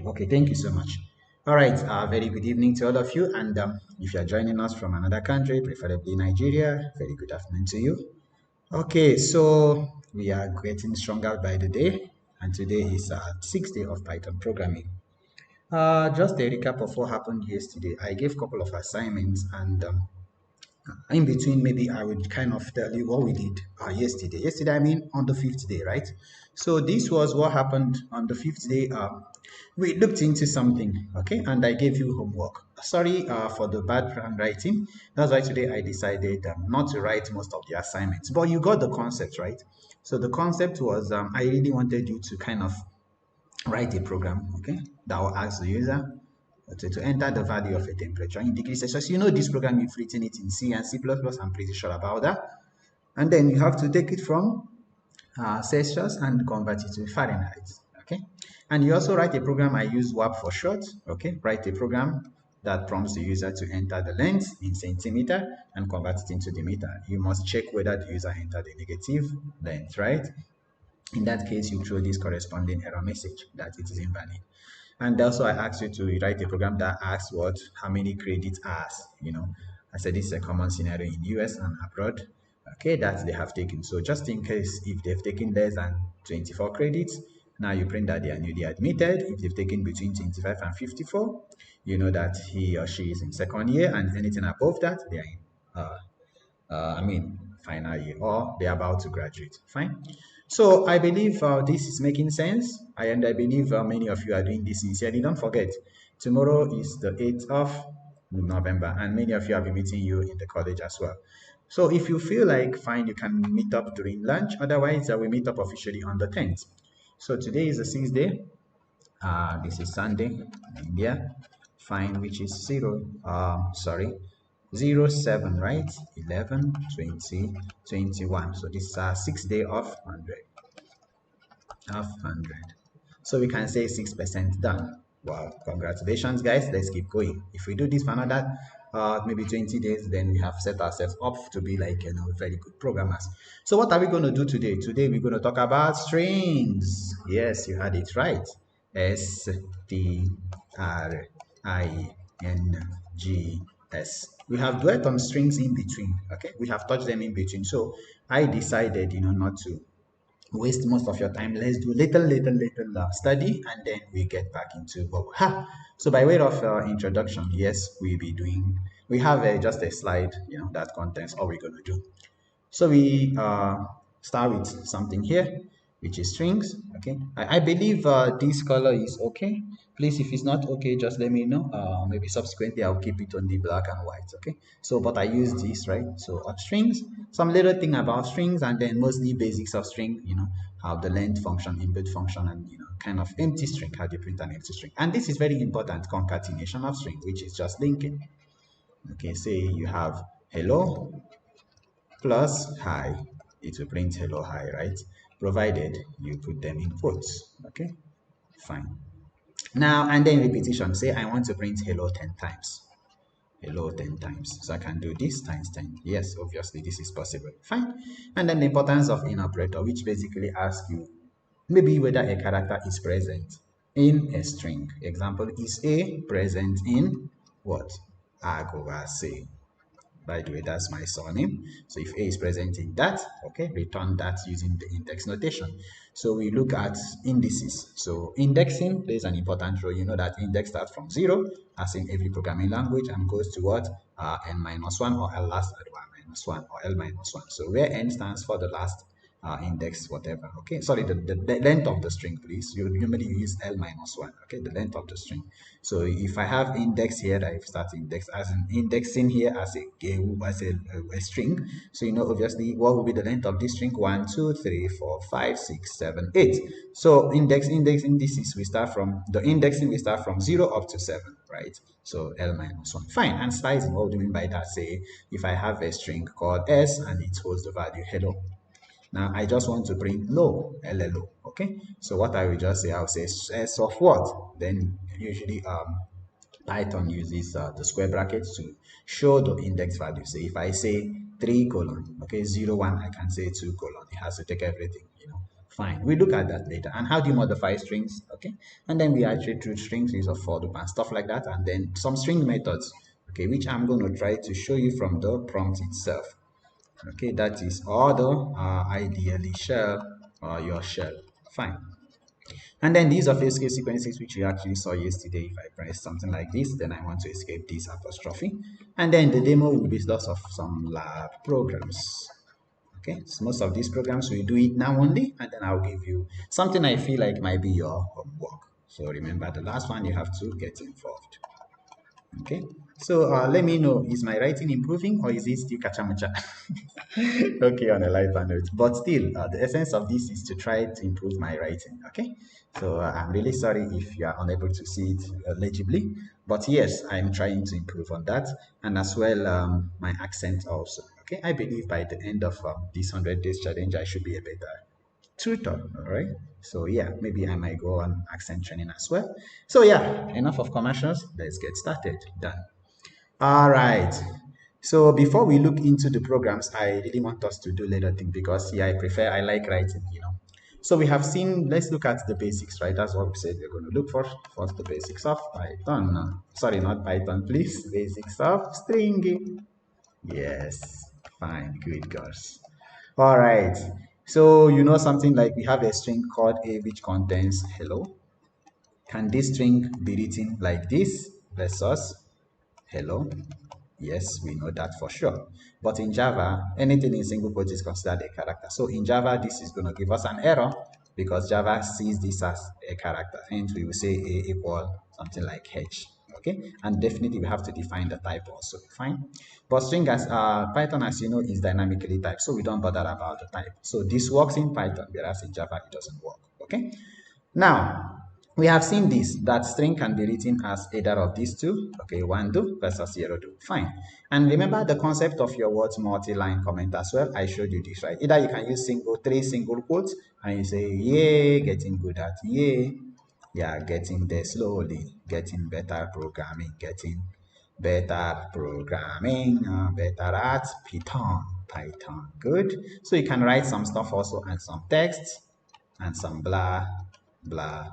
Okay, thank you so much. All right, very good evening to all of you. And if you are joining us from another country, preferably Nigeria, very good afternoon to you. Okay, so we are getting stronger by the day, and today is our sixth day of Python programming. Just a recap of what happened yesterday. I gave a couple of assignments, and in between, maybe I would kind of tell you what we did yesterday. Yesterday, I mean on the fifth day, right? So this was what happened on the fifth day. We looked into something, okay, and I gave you homework. Sorry for the bad handwriting. That's why today I decided not to write most of the assignments. But you got the concept, right? So the concept was I really wanted you to kind of write a program, okay, that will ask the user to enter the value of a temperature in degrees Celsius. You know this program, you've written it in C and C++, I'm pretty sure about that. And then you have to take it from Celsius and convert it to Fahrenheit, okay? And you also write a program, I use WAP for short, okay? Write a program that prompts the user to enter the length in centimeter and convert it into the meter. You must check whether the user entered the negative length, right? In that case, you throw this corresponding error message that it is invalid. And also I asked you to write a program that asks what, how many credit hours, I said this is a common scenario in US and abroad, okay, that they have taken. So just in case if they've taken less than 24 credits, now you print that they are newly admitted. If they've taken between 25 and 54, you know that he or she is in second year, and anything above that, they are in final year, or they're about to graduate. Fine. So I believe this is making sense, and I believe many of you are doing this sincerely. Don't forget, tomorrow is the 8th of November, and many of you have been meeting you in the college as well. So if you feel like fine, you can meet up during lunch. Otherwise, we meet up officially on the 10th. So today is the 6th day. This is Sunday, India. Fine, which is zero. Sorry, 07, right? 11, 20, 21. So this is our 6th day of 100. Of 100. So we can say 6% done. Wow, congratulations, guys. Let's keep going. If we do this for another maybe 20 days, then we have set ourselves up to be like very good programmers. So what are we going to do today? Today we're going to talk about strings. Yes, you had it right. STRINGS. We have dwelt on strings in between. Okay, we have touched them in between. So I decided, not to waste most of your time. Let's do little study, and then we get back into what we have. So by way of introduction, yes, we have just a slide, that contains all we're going to do. So we start with something here, which is strings. Okay, I believe this color is okay. Please, if it's not okay, just let me know. Maybe subsequently I'll keep it on the black and white. Okay, so but I use this, right? So of strings, some little thing about strings, and then mostly basics of string. How the length function, input function, and kind of empty string, how do you print an empty string. And this is very important, concatenation of string, which is just linking. Okay, say you have hello plus hi, it will print hello hi, right? Provided you put them in quotes. Okay, fine. Now and then repetition, say I want to print hello 10 times. Hello 10 times. So I can do this times 10. Yes, obviously this is possible. Fine. And then the importance of in operator, which basically asks you maybe whether a character is present in a string. Example, is A present in what? Agobase. By the way, that's my surname. So if A is present in that, okay, return that using the index notation. So we look at indices. So indexing plays an important role. You know that index starts from 0, as in every programming language, and goes to what? N minus 1, or L last at 1 minus 1, or L minus 1. So where N stands for the last index, whatever. Okay, sorry, the length of the string, please. You normally use L minus 1. Okay, the length of the string. So if I have index here, I start index as an indexing here as a string. So obviously what will be the length of this string? 1, 2, 3, 4, 5, 6, 7, 8. So indices we start from the indexing, we start from 0 up to 7, right? So L minus 1. Fine. And sizing, what do you mean by that? Say if I have a string called S and it holds the value hello. Now I just want to print low, LLO. Okay, so what I will just say, I'll say S of what? Then usually Python uses the square brackets to show the index value. So if I say 3 colon, okay, 0, 1, I can say 2 colon. It has to take everything, Fine. We look at that later. And how do you modify strings? Okay. And then we iterate through strings, use of for loop and stuff like that. And then some string methods, okay, which I'm going to try to show you from the prompt itself. Okay, that is order, ideally shell, or your shell. Fine. And then these are field escape sequences, which you actually saw yesterday. If I press something like this, then I want to escape this apostrophe. And then the demo will be lots of some lab programs. Okay, so most of these programs we do it now only, and then I'll give you something I feel like might be your homework. So remember, the last one you have to get involved. Okay, so let me know, is my writing improving or is it still kachamacha? Okay, on a lighter note, but still, the essence of this is to try to improve my writing. Okay, so I'm really sorry if you are unable to see it legibly, but yes, I'm trying to improve on that, and as well my accent also. Okay, I believe by the end of this 100 days challenge, I should be a better tutor. All right. So yeah, maybe I might go on accent training as well. So yeah, enough of commercials. Let's get started. Done. All right. So before we look into the programs, I really want us to do little thing because yeah, I like writing, you know. So we have seen, let's look at the basics, right? That's what we said we're going to look for. First, the basics of Python. Sorry, not Python, please. Basics of stringing. Yes, fine, good girls. All right. So you know something like we have a string called a which contains hello. Can this string be written like this versus hello? Yes, we know that for sure. But in Java, anything in single quotes is considered a character. So in Java, this is going to give us an error because Java sees this as a character. Hence, we will say A equal something like H. Okay, and definitely we have to define the type also. Fine. But string as Python, as you know, is dynamically typed, so we don't bother about the type. So this works in Python, whereas in Java it doesn't work. Okay. Now, we have seen this, that string can be written as either of these two, okay, 1 do versus 0 do, fine. And remember the concept of your words multi-line comment as well. I showed you this, right? Either you can use three single quotes and you say, yeah, getting good at, yeah, getting there slowly, getting better programming, better at Python, good. So you can write some stuff also and some text and some blah, blah,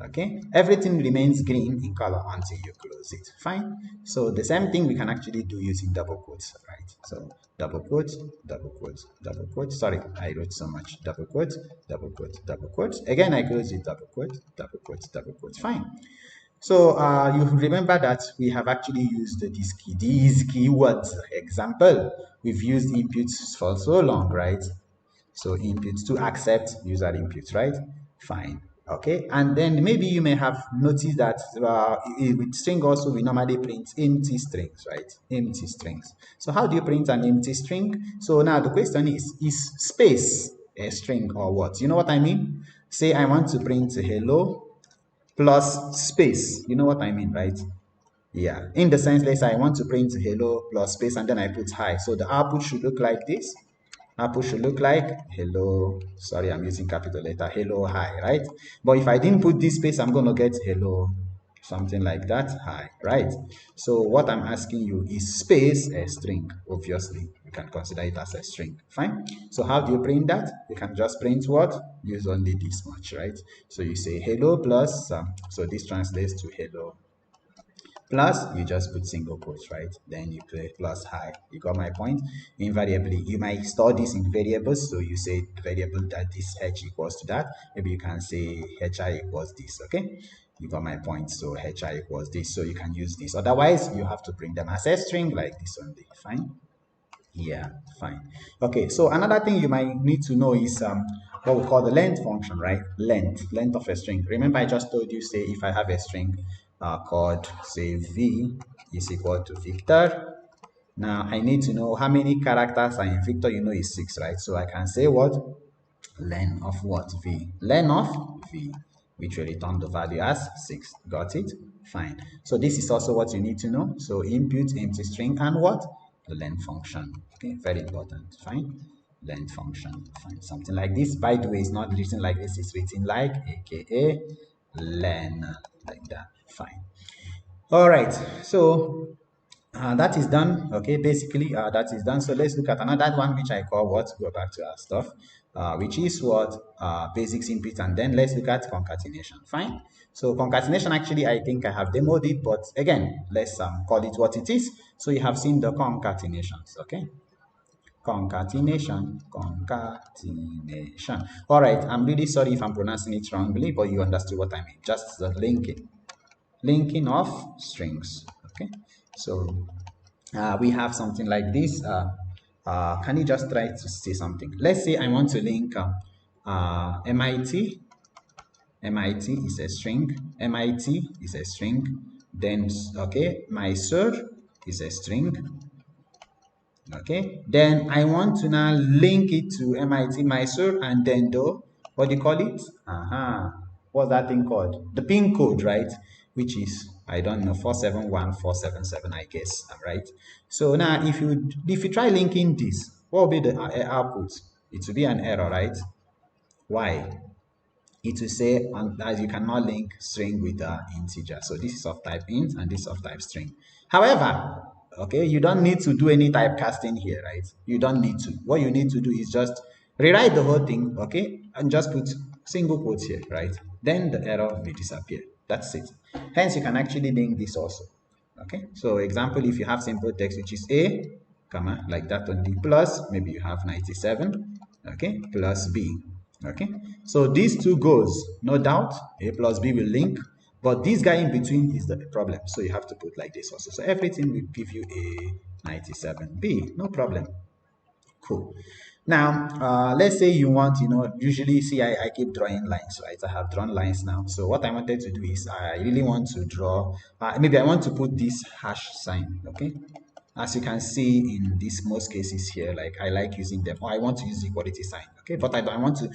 okay. Everything remains green in color until you close it. Fine. So the same thing we can actually do using double quotes, right? So double quotes, double quotes, double quotes. Sorry, I wrote so much. Double quotes, double quotes, double quotes. Again, I close it. Double quotes, double quotes, double quotes. Fine. So you remember that we have actually used these keywords. Example, we've used inputs for so long, right? So inputs to accept user inputs, right? Fine. Okay. And then maybe you may have noticed that with string also we normally print empty strings, right? Empty strings. So how do you print an empty string? So now the question is space a string or what? You know what I mean? Say I want to print hello plus space. You know what I mean, right? Yeah. In the sense, let's say I want to print hello plus space and then I put hi. So the output should look like this. Output should look like hello. Sorry, I'm using capital letter. Hello, hi, right? But if I didn't put this space, I'm going to get hello, something like that, hi, right? So what I'm asking you is space a string. Obviously, you can consider it as a string. Fine. So how do you print that? You can just print what? Use only this much, right? So you say hello plus, so this translates to hello plus you just put single quotes, right? Then you play plus hi. You got my point? Invariably you might store this in variables, so you say variable that this h equals to that. Maybe you can say hi equals this. Okay, you got my point. So hi equals this, so you can use this. Otherwise you have to bring them as a string like this only. Fine. Yeah, fine. Okay, so another thing you might need to know is what we call the length function, right? Length of a string. Remember I just told you, say if I have a string called say v is equal to Victor. Now I need to know how many characters are in Victor. You know is 6, right? So I can say what? Len of what? V. Len of V, which will return the value as 6. Got it? Fine. So this is also what you need to know. So input empty string and what? The len function. Okay, very important. Fine. Len function. Fine. Something like this. By the way, it's not written like this, it's written like aka len, like that. Fine. All right. So that is done. Okay, basically that is done. So let's look at another one which I call what? Go back to our stuff. which is what basic input, and then let's look at concatenation. Fine. So concatenation, actually, I think I have demoed it, but again, let's call it what it is. So you have seen the concatenations, okay? Concatenation. All right, I'm really sorry if I'm pronouncing it wrongly, but you understood what I mean. Just the linking of strings, okay? So we have something like this. Can you just try to say something? Let's say I want to link MIT. MIT is a string. MIT is a string. Then, okay, my sir is a string. Okay, then I want to now link it to MIT Mysore, and then do what do you call it? What's that thing called? The pin code, right? Which is, I don't know, 471477, I guess. Right. So now if you try linking this, what will be the output? It will be an error, right? Why? It will say as you cannot link string with integer. So this is of type int and this is of type string. However, okay, you don't need to do any typecasting here, right? You don't need to. What you need to do is just rewrite the whole thing, okay, and just put single quotes here, right? Then the error will disappear. That's it. Hence, you can actually link this also. Okay, so example, if you have simple text which is a comma like that on the plus, maybe you have 97, okay, plus b. Okay, so these two goes, no doubt, a plus b will link, but this guy in between is the problem, so you have to put like this also. So everything will give you a 97b, no problem. Cool. Now, let's say you want, usually see I keep drawing lines, right? I have drawn lines now. So what I wanted to do is I really want to draw, maybe I want to put this hash sign, okay? As you can see in these most cases here, like I like using them, or I want to use the equality sign, okay? But I don't want to,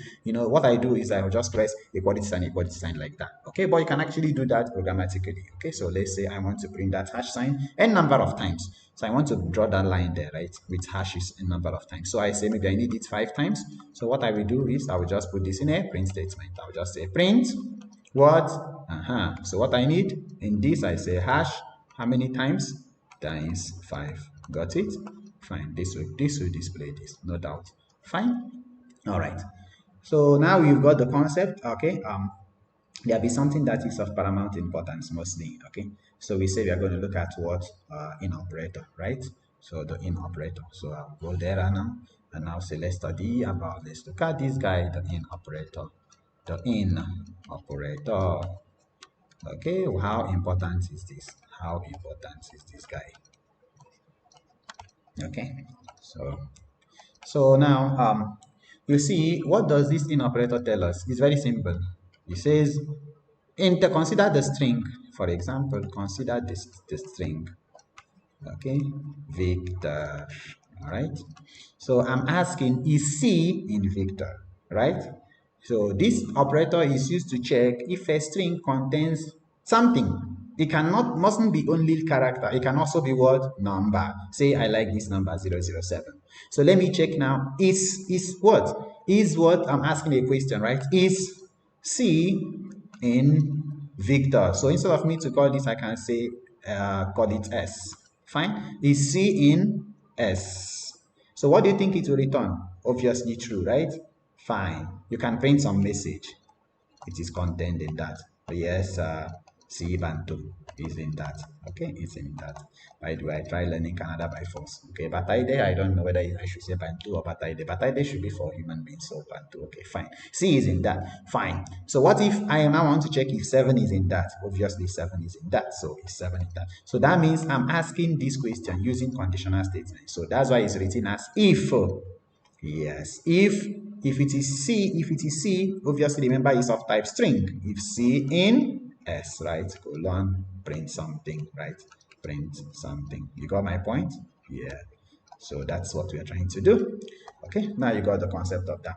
what I do is I will just press equality sign like that, okay? But you can actually do that programmatically, okay? So let's say I want to print that hash sign n number of times. So I want to draw that line there, right? With hashes a number of times. So I say maybe I need it 5 times. So what I will do is I will just put this in a print statement. I will just say print what? So what I need in this, I say hash, how many times? Times 5. Got it? Fine. This will display this, no doubt. Fine. All right. So now you've got the concept. Okay. There'll be something that is of paramount importance mostly. Okay. So we say we are going to look at what in operator, right? So the in operator. So I'll go there and now say let's look at this guy, the in operator. The in operator. Okay. How important is this? How important is this guy? Okay, so now you see, what does this in operator tell us? It's very simple. It says consider the string. For example, consider this the string, okay, Victor. All right, so I'm asking, is C in Victor, right? So this operator is used to check if a string contains something. It mustn't be only character. It can also be what? Number. Say I like this number 007. So let me check now. Is what I'm asking a question, right? Is C in Victor? So instead of me to call this, I can say call it S. Fine. Is C in S? So what do you think it will return? Obviously true, right? Fine. You can print some message. It is contained in that. Yes, C Bantu is in that. Okay, it's in that. By the way, I try learning Canada by force. Okay, Bataide, I don't know whether I should say Bantu or Bataide. Bataide should be for human beings, so Bantu. Okay, fine. C is in that. Fine. So what if I now want to check if 7 is in that? Obviously, 7 is in that. So it's 7 in that. So that means I'm asking this question using conditional statement. So that's why it's written as if. Yes, if it is C, obviously remember it's of type string. If C in S, right? Colon, print something, right? Print something. You got my point? Yeah. So that's what we are trying to do. Okay, now you got the concept of that.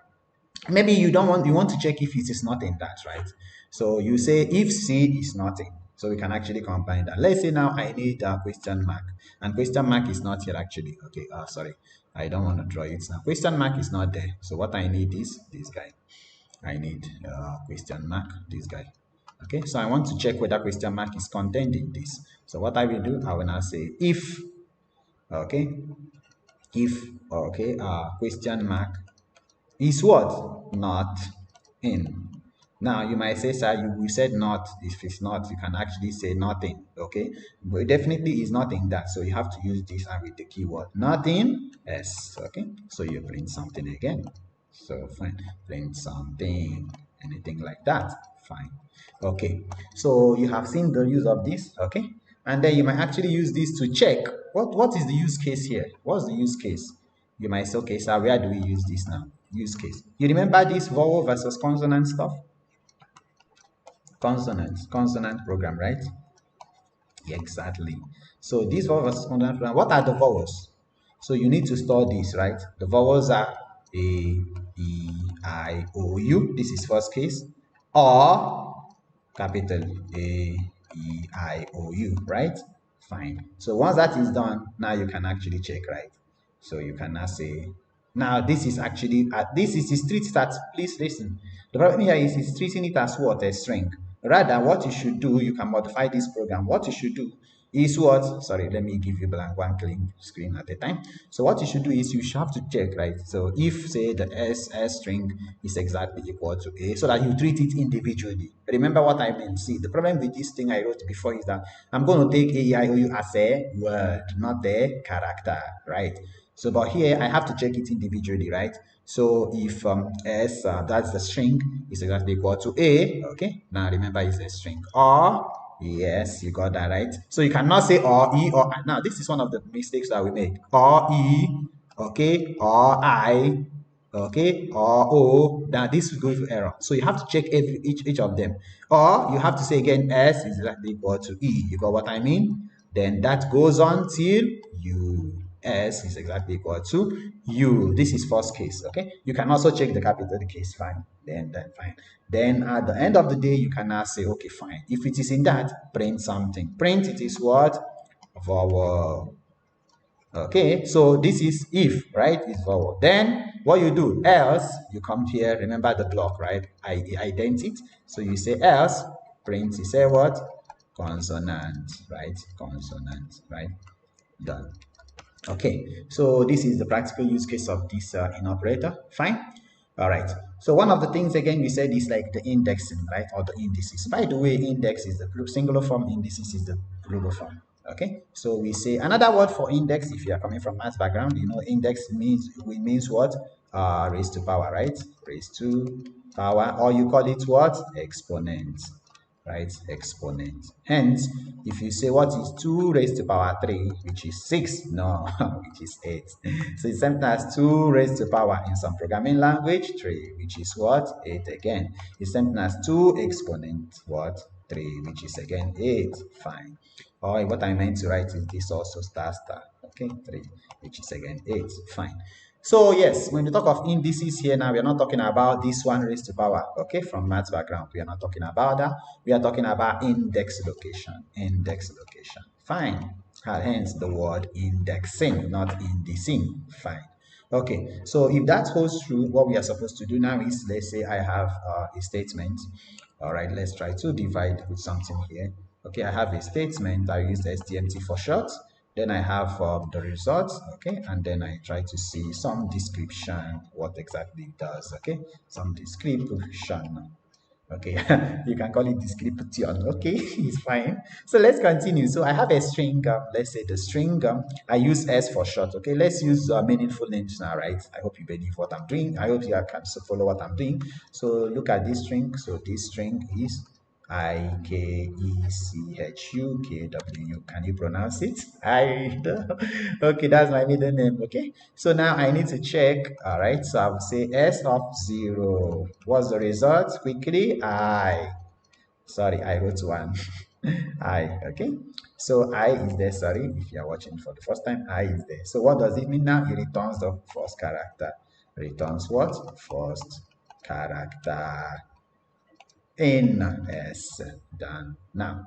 Maybe you want to check if it is not in that, right? So you say if C is nothing. So we can actually combine that. Let's say now I need a question mark, and question mark is not here actually. Okay, sorry, I don't want to draw it now. Question mark is not there. So what I need is this guy. I need question mark, this guy. Okay, so I want to check whether question mark is contained in this. So what I will do, I will now say if, okay, if, okay, question mark is what? Not in. Now you might say, sir, you said not. If it's not, you can actually say nothing. Okay, but it definitely is not in that. So you have to use this and with the keyword nothing s. Okay, so you print something again. So fine, print something, anything like that. Fine. Okay, so you have seen the use of this. Okay, and then you might actually use this to check what is the use case here. What's the use case? You might say, okay, sir, where do we use this now? Use case. You remember this vowel versus consonant stuff? Consonant program, right? Yeah, exactly. So these vowel versus consonant program, what are the vowels? So you need to store this, right? The vowels are A, E, I, O, U. This is first case. Or capital A, E, I, O, U, right? Fine. So once that is done, now you can actually check, right? So you can now say, now this is actually, this is treat that, please listen. The problem here is treating it as what? A string. Rather, what you should do, you can modify this program. What you should do is what? Sorry, let me give you blank one clean screen at a time. So what you should do is you should have to check, right? So if say the S string is exactly equal to A, so that you treat it individually. Remember what I mean? See, the problem with this thing I wrote before is that I'm going to take A, E, I, O, U as a word, not a character, right? So, but here I have to check it individually, right? So if S, that's the string, is exactly equal to A, okay? Now remember it's a string. Or, yes, you got that right. So you cannot say or, E, or I. Now this is one of the mistakes that we make. Or E, okay? Or I, okay, or O, now this will go to error. So you have to check each of them. Or you have to say again, S is exactly equal to E. You got what I mean? Then that goes on till U. S is exactly equal to U. This is first case, okay? You can also check the capital case, fine. Then fine. Then at the end of the day, you can now say, okay, fine. If it is in that, print something. Print it is what? Vowel. Okay, so this is if, right? Is vowel. Then what you do, else, you come here, remember the block, right? I ident it. So you say else, print, you say what? Consonant, right? Consonant, right? Done. Okay, so this is the practical use case of this in operator. Fine. All right. So one of the things again we said is like the indexing, right, or the indices. By the way, index is the singular form, indices is the plural form. Okay. So we say another word for index. If you are coming from math background, you know index means what? Raised to power, right? Raised to power, or you call it what? Exponent, right? Exponent. Hence, if you say what is 2 raised to power 3, which is 6, no, which is 8. So it's same as 2 raised to power in some programming language 3, which is what? 8 again. It's same as 2 exponent what? 3, which is again 8. Fine. Or what I meant to write is this also star star. Okay, 3, which is again 8. Fine. So yes, when you talk of indices here now, we are not talking about this one raised to power, okay, from math background. We are not talking about that. We are talking about index location. Index location. Fine. Hence the word indexing, not indexing. Fine. Okay, so if that holds true, what we are supposed to do now is, let's say I have a statement. All right, let's try to divide with something here. Okay, I have a statement. I use the STMT for short. Then I have the results, okay, and then I try to see some description, what exactly it does, okay, some description. Okay, you can call it description. Okay, it's fine. So let's continue. So I have a string. Let's say the string. I use S for short. Okay, let's use meaningful names now, right? I hope you believe what I'm doing. I hope you can follow what I'm doing. So look at this string. So this string is Ikechukwu. Can you pronounce it? I okay, that's my middle name. Okay, so now I need to check. All right, so I will say S of 0. What's the result? Quickly, I. Sorry, I wrote 1. I. Okay, so I is there. Sorry, if you are watching for the first time, I is there. So what does it mean now? It returns the first character. Returns what? First character. In S. Done. Now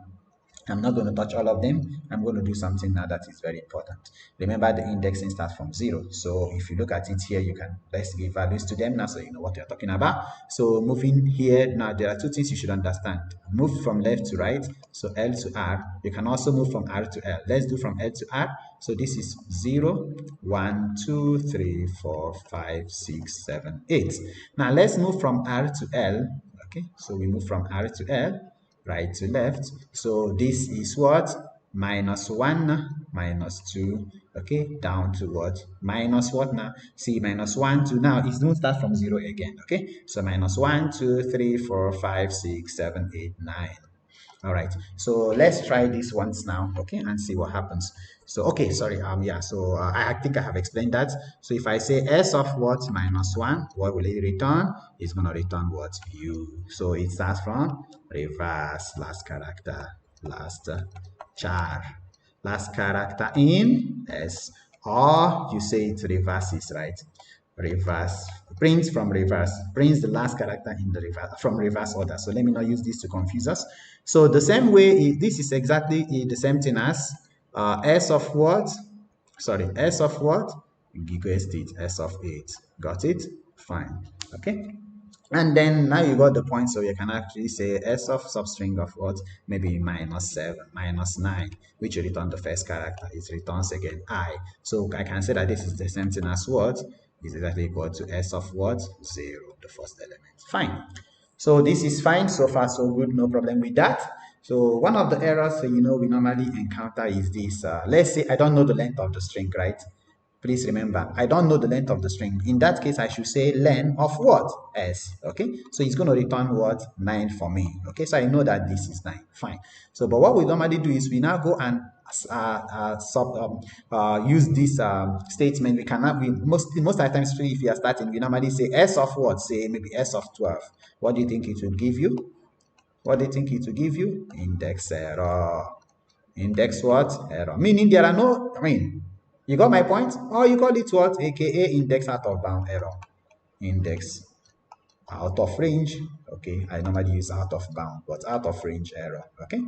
I'm not going to touch all of them. I'm going to do something now that is very important. Remember, the indexing starts from 0. So if you look at it here, you can, let's give values to them now so you know what you're talking about. So moving here, now there are two things you should understand. Move from left to right, so L to R. You can also move from R to L. Let's do from L to R. So this is 0, 1, 2, 3, 4, 5, 6, 7, 8. Now let's move from R to L. Okay, so we move from R to L, right to left. So this is what? Minus 1, minus 2, okay, down to what? Minus what now? See, minus 1 to now, it don't start from 0 again, okay? So minus 1, 2, 3, 4, 5, 6, 7, 8, 9. All right, so let's try this once now, okay, and see what happens. So okay, sorry, yeah, so I think I have explained that. So if I say s of what minus 1, what will it return? It's going to return what? U. So it starts from reverse, last character, last char, last character in s, or you say it reverses, right? Reverse, prints from reverse, prints the last character in the reverse from reverse order. So let me not use this to confuse us. So the same way, this is exactly the same thing as s of what? Sorry, s of what? Equals it, s of 8. Got it? Fine. Okay. And then now you got the point, so you can actually say s of substring of what? Maybe minus 7, minus 9, which will return the first character. It returns again I. So I can say that this is the same thing as what? Is exactly equal to s of what? 0, the first element. Fine. So this is fine. So far, so good. No problem with that. So one of the errors, we normally encounter is this. Let's say I don't know the length of the string, right? Please remember, I don't know the length of the string. In that case, I should say length of what? S. Okay. So it's going to return what? 9 for me. Okay. So I know that this is 9. Fine. So, but what we normally do is we now go and use this statement. We cannot. Most times if you are starting, we normally say S of what? Say maybe S of 12. What do you think it will give you? What do you think it will give you? Index error. Index what? Error. Meaning there are no, you got my point? Or you call it what? AKA index out of bound error. Index out of range. Okay, I normally use out of bound, but out of range error. Okay,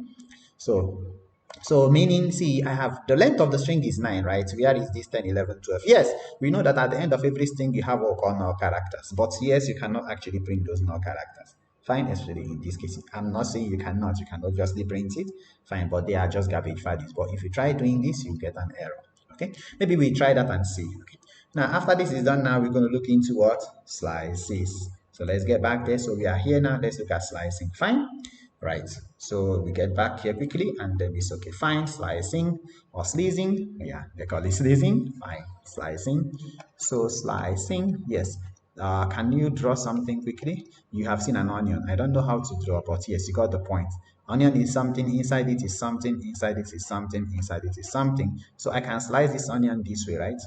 so meaning, see, I have the length of the string is 9, right? Where is this 10, 11, 12? Yes, we know that at the end of every string you have what we call null characters, but yes, you cannot actually print those null characters. Fine, especially in this case. I'm not saying you can obviously print it. Fine, but they are just garbage values. But if you try doing this, you get an error. Okay, maybe we try that and see. Okay. Now, after this is done, now we're going to look into what? Slices. So let's get back there. So we are here now. Let's look at slicing. Fine. Right. So we get back here quickly and then it's okay. Fine. Slicing or slicing. Yeah, they call it slicing. Fine. Slicing. So slicing. Yes. Can you draw something quickly? You have seen an onion. I don't know how to draw, but yes, you got the point. Onion is something, inside it is something, inside it is something, inside it is something. So I can slice this onion this way, right?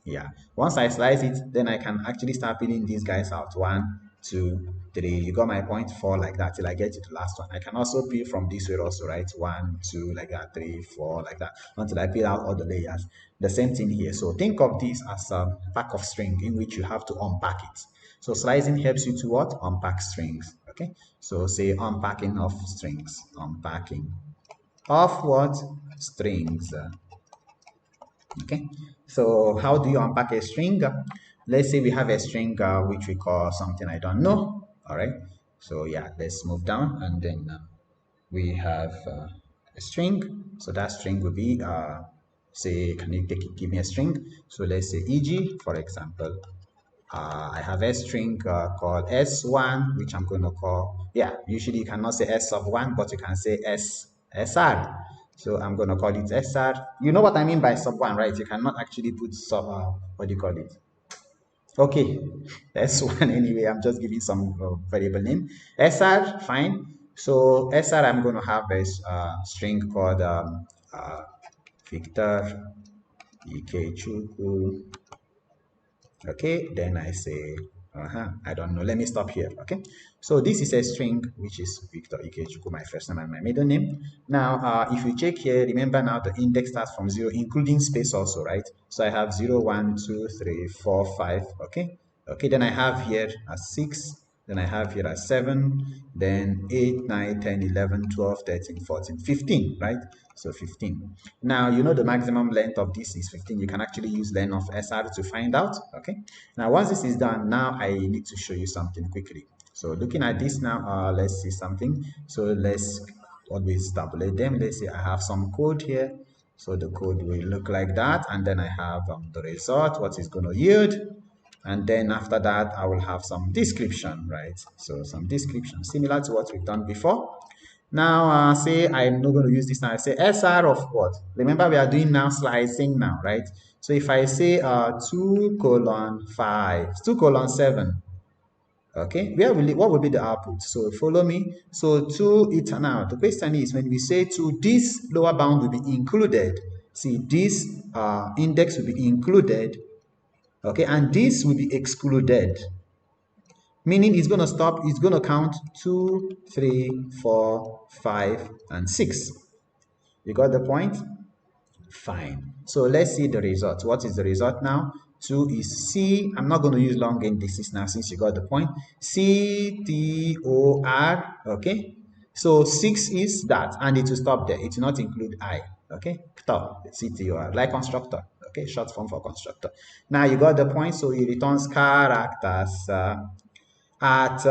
Yeah. Once I slice it, then I can actually start peeling these guys out. 1, 2, 3. You got my point? 4, like that till I get to the last one. I can also peel from this way also, right? 1, 2, like that, 3, 4, like that, until I peel out all the layers. The same thing here. So think of this as a pack of string in which you have to unpack it. So slicing helps you to what? Unpack strings. Okay. So say unpacking of strings. Unpacking of what? Strings. Okay, so how do you unpack a string? Let's say we have a string which we call something I don't know. All right, so yeah, let's move down and then we have a string. So that string will be say, can you give me a string? So let's say eg, for example, I have a string called s1, which I'm going to call, yeah, usually you cannot say s of 1, but you can say sr. So I'm going to call it sr. You know what I mean by sub 1, right? You cannot actually put sub, what do you call it? Okay, s1 anyway, I'm just giving some variable name. sr, fine. So sr, I'm going to have a string called Victor Ikechukwu. Okay, then I say I don't know, let me stop here. Okay, so this is a string which is Victor Ikechukwu, my first name and my middle name. Now if you check here, remember now the index starts from 0 including space also, right? So I have 0, 1, 2, 3, 4, 5. Okay, then I have here a 6, Then I have here as 7, then 8, 9, 10, 11, 12, 13, 14, 15, right? So 15. Now, you know the maximum length of this is 15. You can actually use len of SR to find out, okay? Now, once this is done, now I need to show you something quickly. So looking at this now, let's see something. So let's always tabulate them. Let's say I have some code here. So the code will look like that. And then I have the result, what is going to yield. And then after that, I will have some description, right? So some description similar to what we've done before. Now, say I'm not going to use this now. I say SR of what? Remember, we are doing now slicing now, right? So if I say 2 colon 5, 2 colon 7, okay, what will be the output? So follow me. So 2 it now. The question is when we say 2, this lower bound will be included. See, this index will be included, okay, and this will be excluded, meaning it's going to stop, it's going to count 2, 3, 4, 5, and 6. You got the point? Fine. So let's see the result. What is the result now? 2 is C. I'm not going to use long indices now since you got the point. CTOR. Okay. So 6 is that, and it will stop there. It will not include I. Okay. Stop. CTOR. Like constructor. Okay. Short form for constructor. Now you got the point. So it returns characters at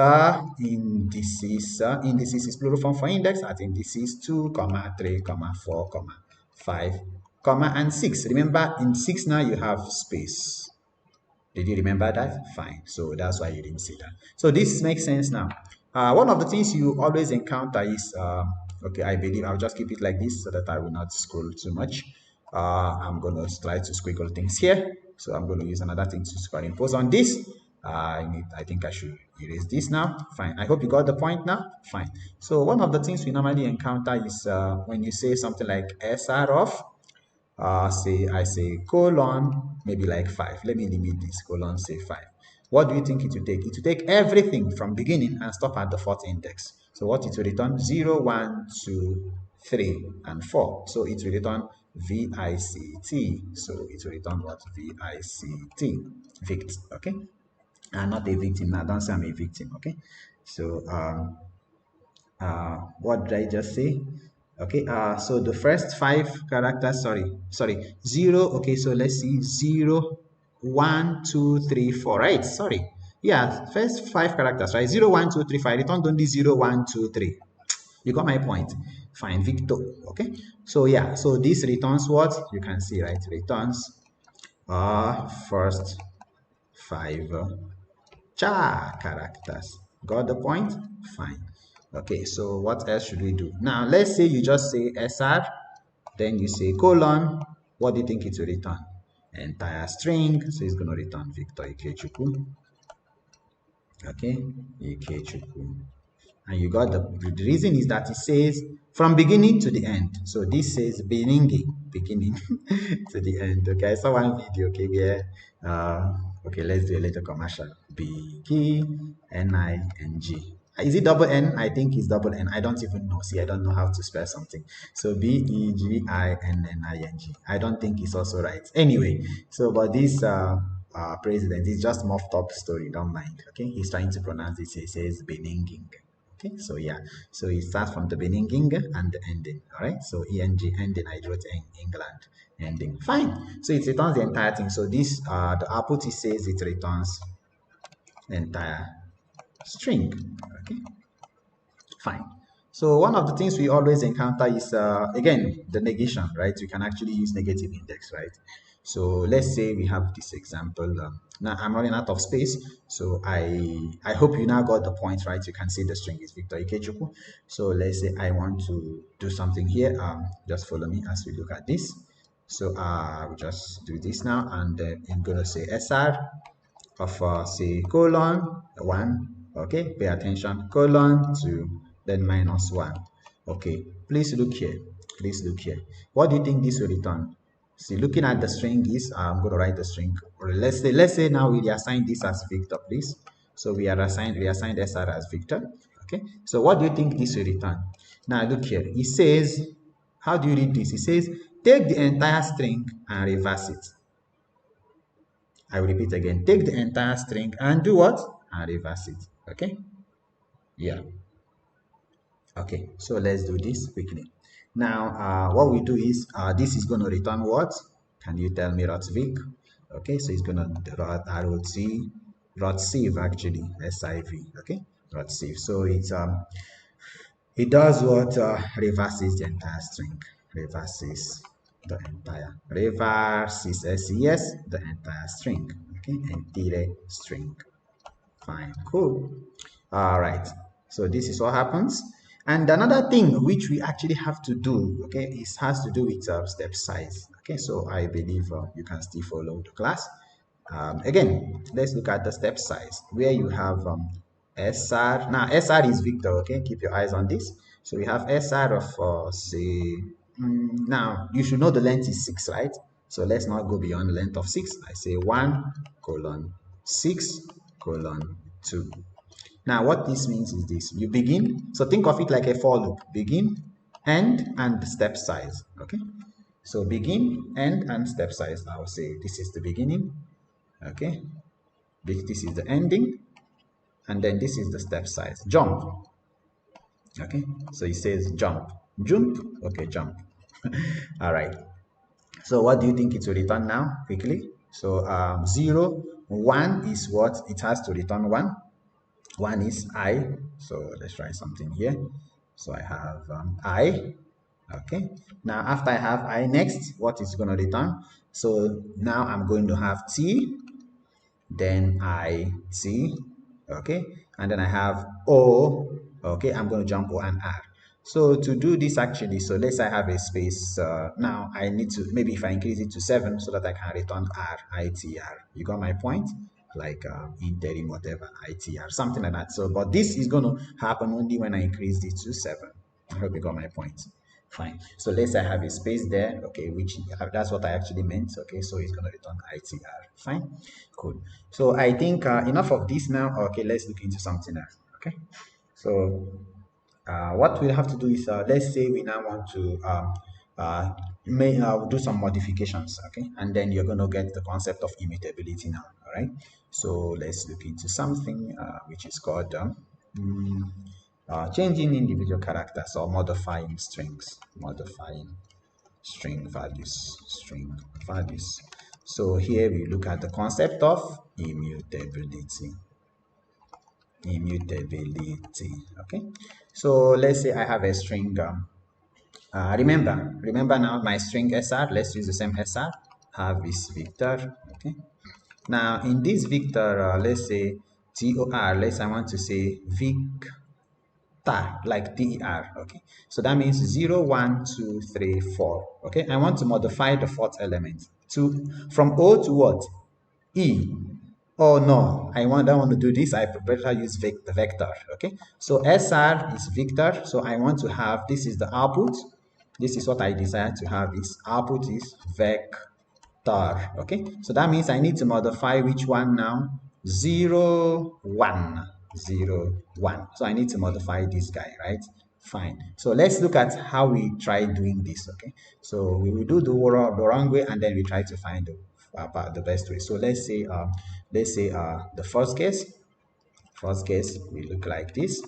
indices. Indices is plural form for index. At indices 2, 3, 4, 5, and 6. Remember, in 6 now you have space. Did you remember that? Fine. So that's why you didn't see that. So this makes sense now. One of the things you always encounter is, okay, I believe I'll just keep it like this so that I will not scroll too much. I'm going to try to squiggle things here. So I'm going to use another thing to superimpose on this. I think I should erase this now. Fine. I hope you got the point now. Fine. So one of the things we normally encounter is when you say something like SR of, say I say colon, maybe like 5. Let me limit this colon, say 5. What do you think it will take? It will take everything from beginning and stop at the 4th index. So what it will return? 0, 1, 2, 3, and 4. So it will return VICT. So it will return what? VICT. Vict. Okay. I'm not a victim now. Don't say I'm a victim. Okay. So what did I just say? Okay, so the first 5 characters, sorry, 0. Okay, so let's see, 0, 1, 2, 3, 4, right? Sorry, yeah, first 5 characters, right? 0, 1, 2, 3, 5. Returned only 0, 1, 2, 3. You got my point. Fine, Victor. Okay, so yeah, so this returns what you can see, right? Returns first 5 characters. Got the point? Fine. Okay, so what else should we do? Now, let's say you just say SR, then you say colon. What do you think it will return? Entire string. So it's going to return Victor Ikechukwu. Okay, Ikechukwu. And you got the reason is that it says from beginning to the end. So this says beginning to the end. Okay, I saw one video, okay, where okay, let's do a little commercial. Begin, N-I-N-G. Is it double N? I think it's double N. I don't even know. See, I don't know how to spell something. So Begin. I don't think it's also right. Anyway, so but this president is just muffed up story. Don't mind. Okay, he's trying to pronounce it. He says Beninging. Okay, so yeah, so it starts from the beginning and the ending. All right, so eng ending, I wrote England ending. Fine, so it returns the entire thing. So this the output, it says it returns the entire string. Okay, fine. So one of the things we always encounter is again the negation, right? You can actually use negative index, right? So let's say we have this example. Now I'm running out of space, so I hope you now got the point, right? You can see the string is Victor Ikechukwu. So let's say I want to do something here. Just follow me as we look at this. So we'll just do this now, and then I'm gonna say SR of say colon 1. Okay, pay attention. Colon 2, then minus 1. Okay, please look here. Please look here. What do you think this will return? See, looking at the string is, I'm going to write the string. Or let's say now we reassign this as Victor, please. So we assigned SR as Victor. Okay, so what do you think this will return? Now look here. It says, how do you read this? It says, take the entire string and reverse it. I will repeat again. Take the entire string and do what? And reverse it. Okay, yeah. Okay, so let's do this quickly. Now, what we do is this is going to return what? Can you tell me Rotvik? Okay, so it's going to ROT sieve actually, SIV. Okay, ROT sieve. So it does what? Reverses the entire string. Reverses SES the entire string. Okay, entire string. Fine, cool. All right. So this is what happens. And another thing which we actually have to do, okay, is has to do with step size. Okay, so I believe you can still follow the class. Again, let's look at the step size where you have SR. Now, SR is Victor, okay? Keep your eyes on this. So we have SR of, say, now you should know the length is 6, right? So let's not go beyond the length of 6. I say 1 colon 6 colon 2. Now, what this means is this. You begin, so think of it like a for loop. Begin, end, and step size, okay? So begin, end, and step size. I will say this is the beginning, okay? This is the ending, and then this is the step size. Jump, okay? So it says jump. Jump, okay, jump. All right. So what do you think it will return now, quickly? So 0, 1 is what? It has to return 1. 1 is I. So let's try something here. So I have I. Okay. Now after I have I next, what is going to return? So now I'm going to have T, then I T, okay, and then I have O, okay, I'm going to jump O and R. So to do this actually, so let's say I have a space, now I need to, maybe if I increase it to 7 so that I can return R, ITR. You got my point? Like interim whatever, ITR, something like that. So, but this is going to happen only when I increase it to 7. I hope you got my point. Fine. So let's say I have a space there, okay, which that's what I actually meant, okay, so it's going to return ITR. Fine. Cool. So I think enough of this now. Okay, let's look into something else. Okay. So what we have to do is, let's say we now want to do some modifications, okay, and then you're going to get the concept of immutability now. All right. So let's look into something which is called changing individual characters or modifying strings, modifying string values. So here we look at the concept of immutability. Okay, so let's say I have a string. Remember now my string SR. Let's use the same SR. Have is Victor. Okay. Now in this Victor, let's say TOR. Let's I want to say Vic like TER. Okay, so that means 0, 1, 2, 3, 4. Okay, I want to modify the fourth element to from O to what? E. Oh no, don't want to do this. I better use the vector. Okay, so SR is Victor. So I want to have, this is the output. This is what I desire to have. Is output is vector. Okay, so that means I need to modify which one now? 0, 1. 0, 1. So I need to modify this guy, right? Fine. So let's look at how we try doing this. Okay, so we will do the wrong way, and then we try to find the best way. So let's say the first case will look like this.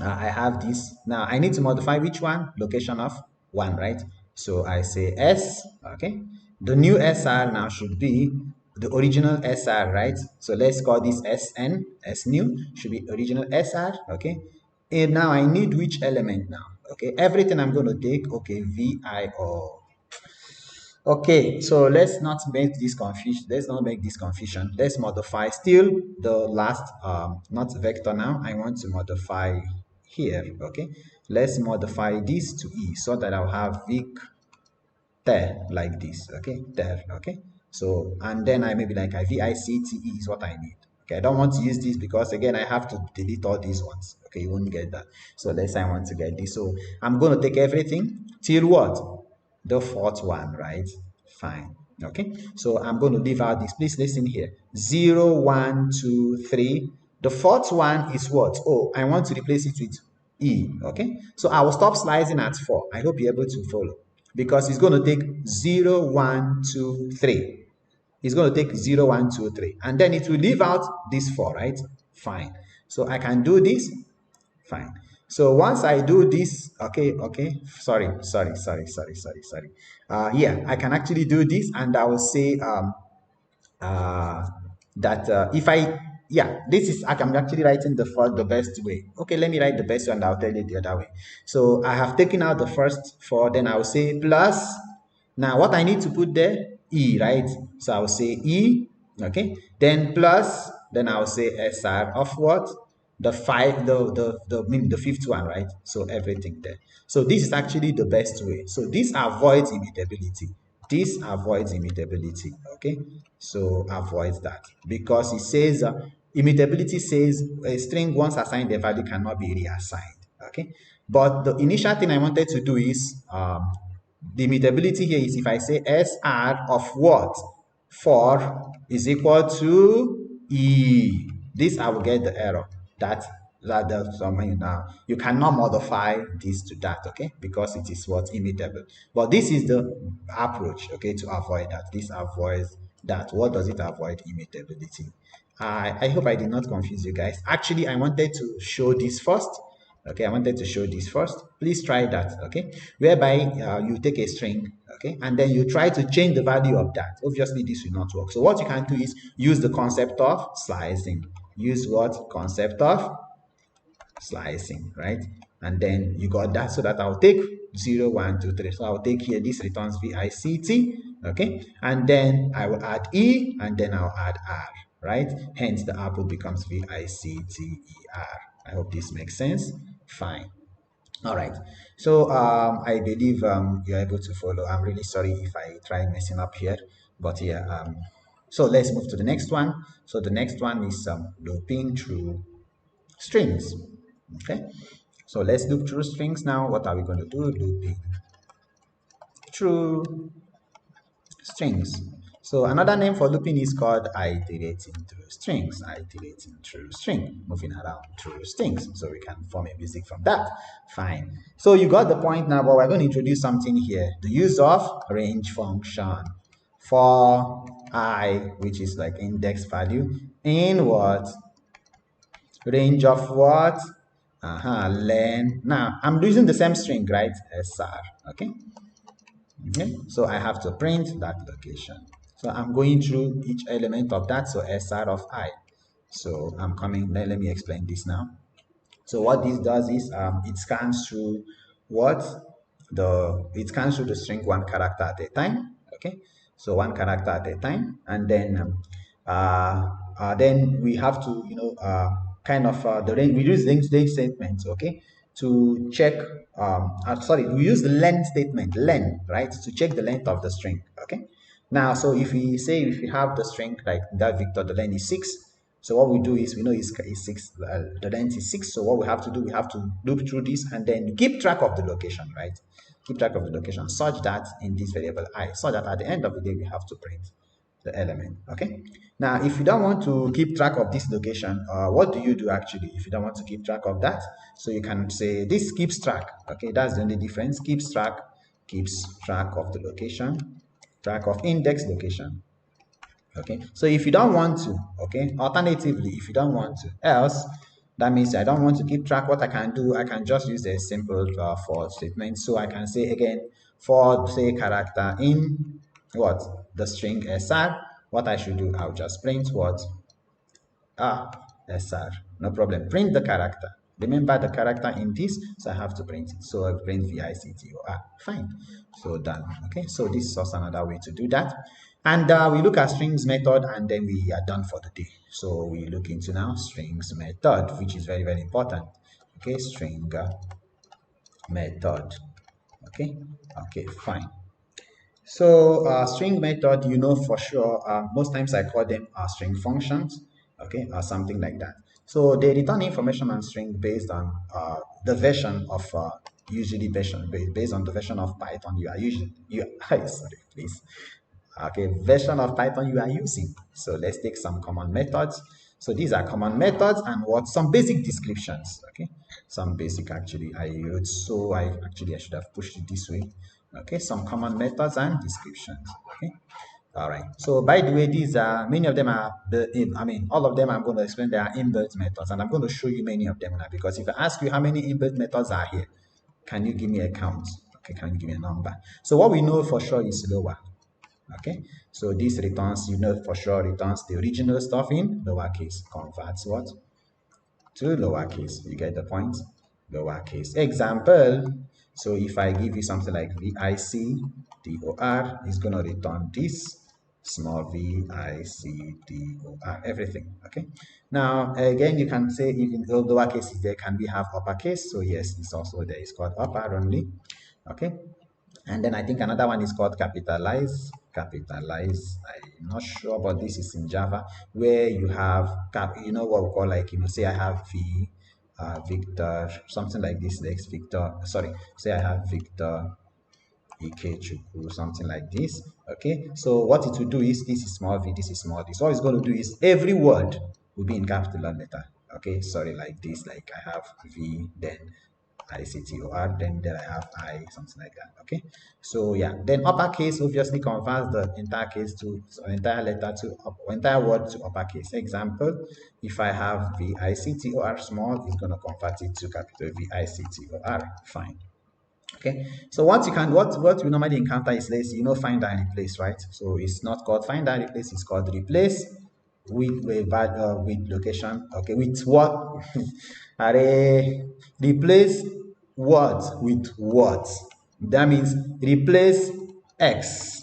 I have this. Now I need to modify which one? Location of 1, right? So I say S, okay? The new SR now should be the original SR, right? So let's call this SN, S new, should be original SR, okay? And now I need which element now? Okay, everything I'm going to take, okay, VI or okay, so let's not make this confusion. Let's not make this confusion. Let's modify still the last, not vector now. I want to modify here. Okay, let's modify this to E so that I'll have Vic there like this. Okay, there. Okay, so and then I maybe like VICTE is what I need. Okay, I don't want to use this because again I have to delete all these ones. Okay, you won't get that. So let's say I want to get this. So I'm going to take everything till what? The fourth one, right? Fine. Okay, so I'm going to leave out this. Please listen here. 0, 1, 2, 3. The fourth one is what? Oh, I want to replace it with E. Okay, so I will stop slicing at 4. I hope you're able to follow because it's going to take 0, 1, 2, 3. It's going to take 0, 1, 2, 3, and then it will leave out this 4, right? Fine. So I can do this. Fine. So once I do this, sorry. Yeah, I can actually do this, and I will say uh, that if I, yeah, this is, I'm actually writing the best way. Okay, let me write the best way and I'll tell you the other way. So I have taken out the first four, then I'll say plus. Now what I need to put there, E, right? So I'll say E, okay, then plus, then I'll say SR of what? The five, the fifth one, right? So everything there. So this is actually the best way. So this avoids immutability. This avoids immutability, okay? So avoid that because it says immutability says a string once assigned a value cannot be reassigned, okay? But the initial thing I wanted to do is the immutability here is if I say SR of what? 4 is equal to E. This I will get the error. That's something now. You cannot modify this to that, okay? Because it is what immutable. But this is the approach, okay, to avoid that. This avoids that. What does it avoid? Immutability. I hope I did not confuse you guys. Actually, I wanted to show this first. Okay, I wanted to show this first. Please try that, okay? Whereby you take a string, okay, and then you try to change the value of that. Obviously, this will not work. So what you can do is use the concept of slicing. Use what? Concept of slicing, right? And then you got that, so that I'll take 0, 1, 2, 3. So I'll take here, this returns VICT, okay? And then I will add E, and then I'll add R, right? Hence, the output becomes VICTER. I hope this makes sense. Fine. All right. So I believe you're able to follow. I'm really sorry if I try messing up here, but yeah. So let's move to the next one. So the next one is looping through strings. Okay. So let's loop through strings now. What are we going to do? Looping through strings. So another name for looping is called iterating through strings. Iterating through string, moving around through strings. So we can form a music from that. Fine. So you got the point now, but we're going to introduce something here. The use of range function for I, which is like index value, in what? Range of what? Len. Now I'm using the same string, right? SR. Okay. Okay, so I have to print that location. So I'm going through each element of that, so SR of I. So I'm coming, let me explain this now. So what this does is it scans through what? It scans through the string one character at a time, okay? So one character at a time, and then we have to, kind of the range, we use range statements, okay, to check, sorry, we use the length statement, len, right, to check the length of the string, okay? Now, so if we say, if we have the string like that, Victor, the length is 6, so what we do is, we know it's 6, the length is 6, so what we have to do, we have to loop through this and then keep track of the location, right? Keep track of the location such that in this variable I, so that at the end of the day, we have to print the element, okay? Now, if you don't want to keep track of this location, what do you do actually if you don't want to keep track of that? So you can say this keeps track, okay? That's the only difference. Keeps track of the location, track of index location, okay? So if you don't want to, okay, alternatively, if you don't want to, else, that means I don't want to keep track. What I can do, I can just use a simple for statement. So I can say again, for say character in what? The string SR, what I should do, I'll just print what? SR, no problem. Print the character. Remember the character in this, so I have to print it. So I print VICTOR. Fine. So done. Okay, so this is also another way to do that. And we look at strings method, and then we are done for the day. So we look into now strings method, which is very, very important. Okay, string method. Okay, fine. So string method, you know for sure, most times I call them string functions, okay, or something like that. So they return information on string based on the version of usually based on the version of Python you are using. Sorry, please. Okay, version of Python you are using. So let's take some common methods. So these are common methods and what? Some basic descriptions. Okay, some basic actually I wrote, so I should have pushed it this way. Okay, some common methods and descriptions. Okay, All right. So by the way, these are many of them are I mean, all of them I'm going to explain. They are inbuilt methods, and I'm going to show you many of them now. Because if I ask you how many inbuilt methods are here, can you give me a count? Okay, can you give me a number? So what we know for sure is lower. Okay. So this returns, you know, for sure returns the original stuff in lowercase. Converts what to lowercase. You get the point? Lowercase. Example. So if I give you something like VICDOR, is going to return this small VICDOR, everything. Okay. Now, again, you can say in lowercase, there can be have uppercase. So yes, it's also there. It's called upper only. Okay. And then I think another one is called capitalize. Capitalize. I'm not sure, but this is in Java where you have you know what we call, like, you know, say I have Victor, something like this. Next Victor. Sorry. Say I have Victor Ikechukwu, something like this. Okay. So what it will do is this is small v, this is small d. So what it's going to do is every word will be in capital letter. Okay. Sorry, like this. Like I have V, then ICTOR, then there I have I, something like that. Okay. So yeah, then uppercase obviously converts the entire case to entire letter to entire word to uppercase. Example, if I have VICTOR small, it's going to convert it to capital VICTOR. Fine. Okay. So what we normally encounter is, let's, you know, find and replace, right? So it's not called find and replace, it's called replace with location. Okay, with what? Are replace what with what? That means replace x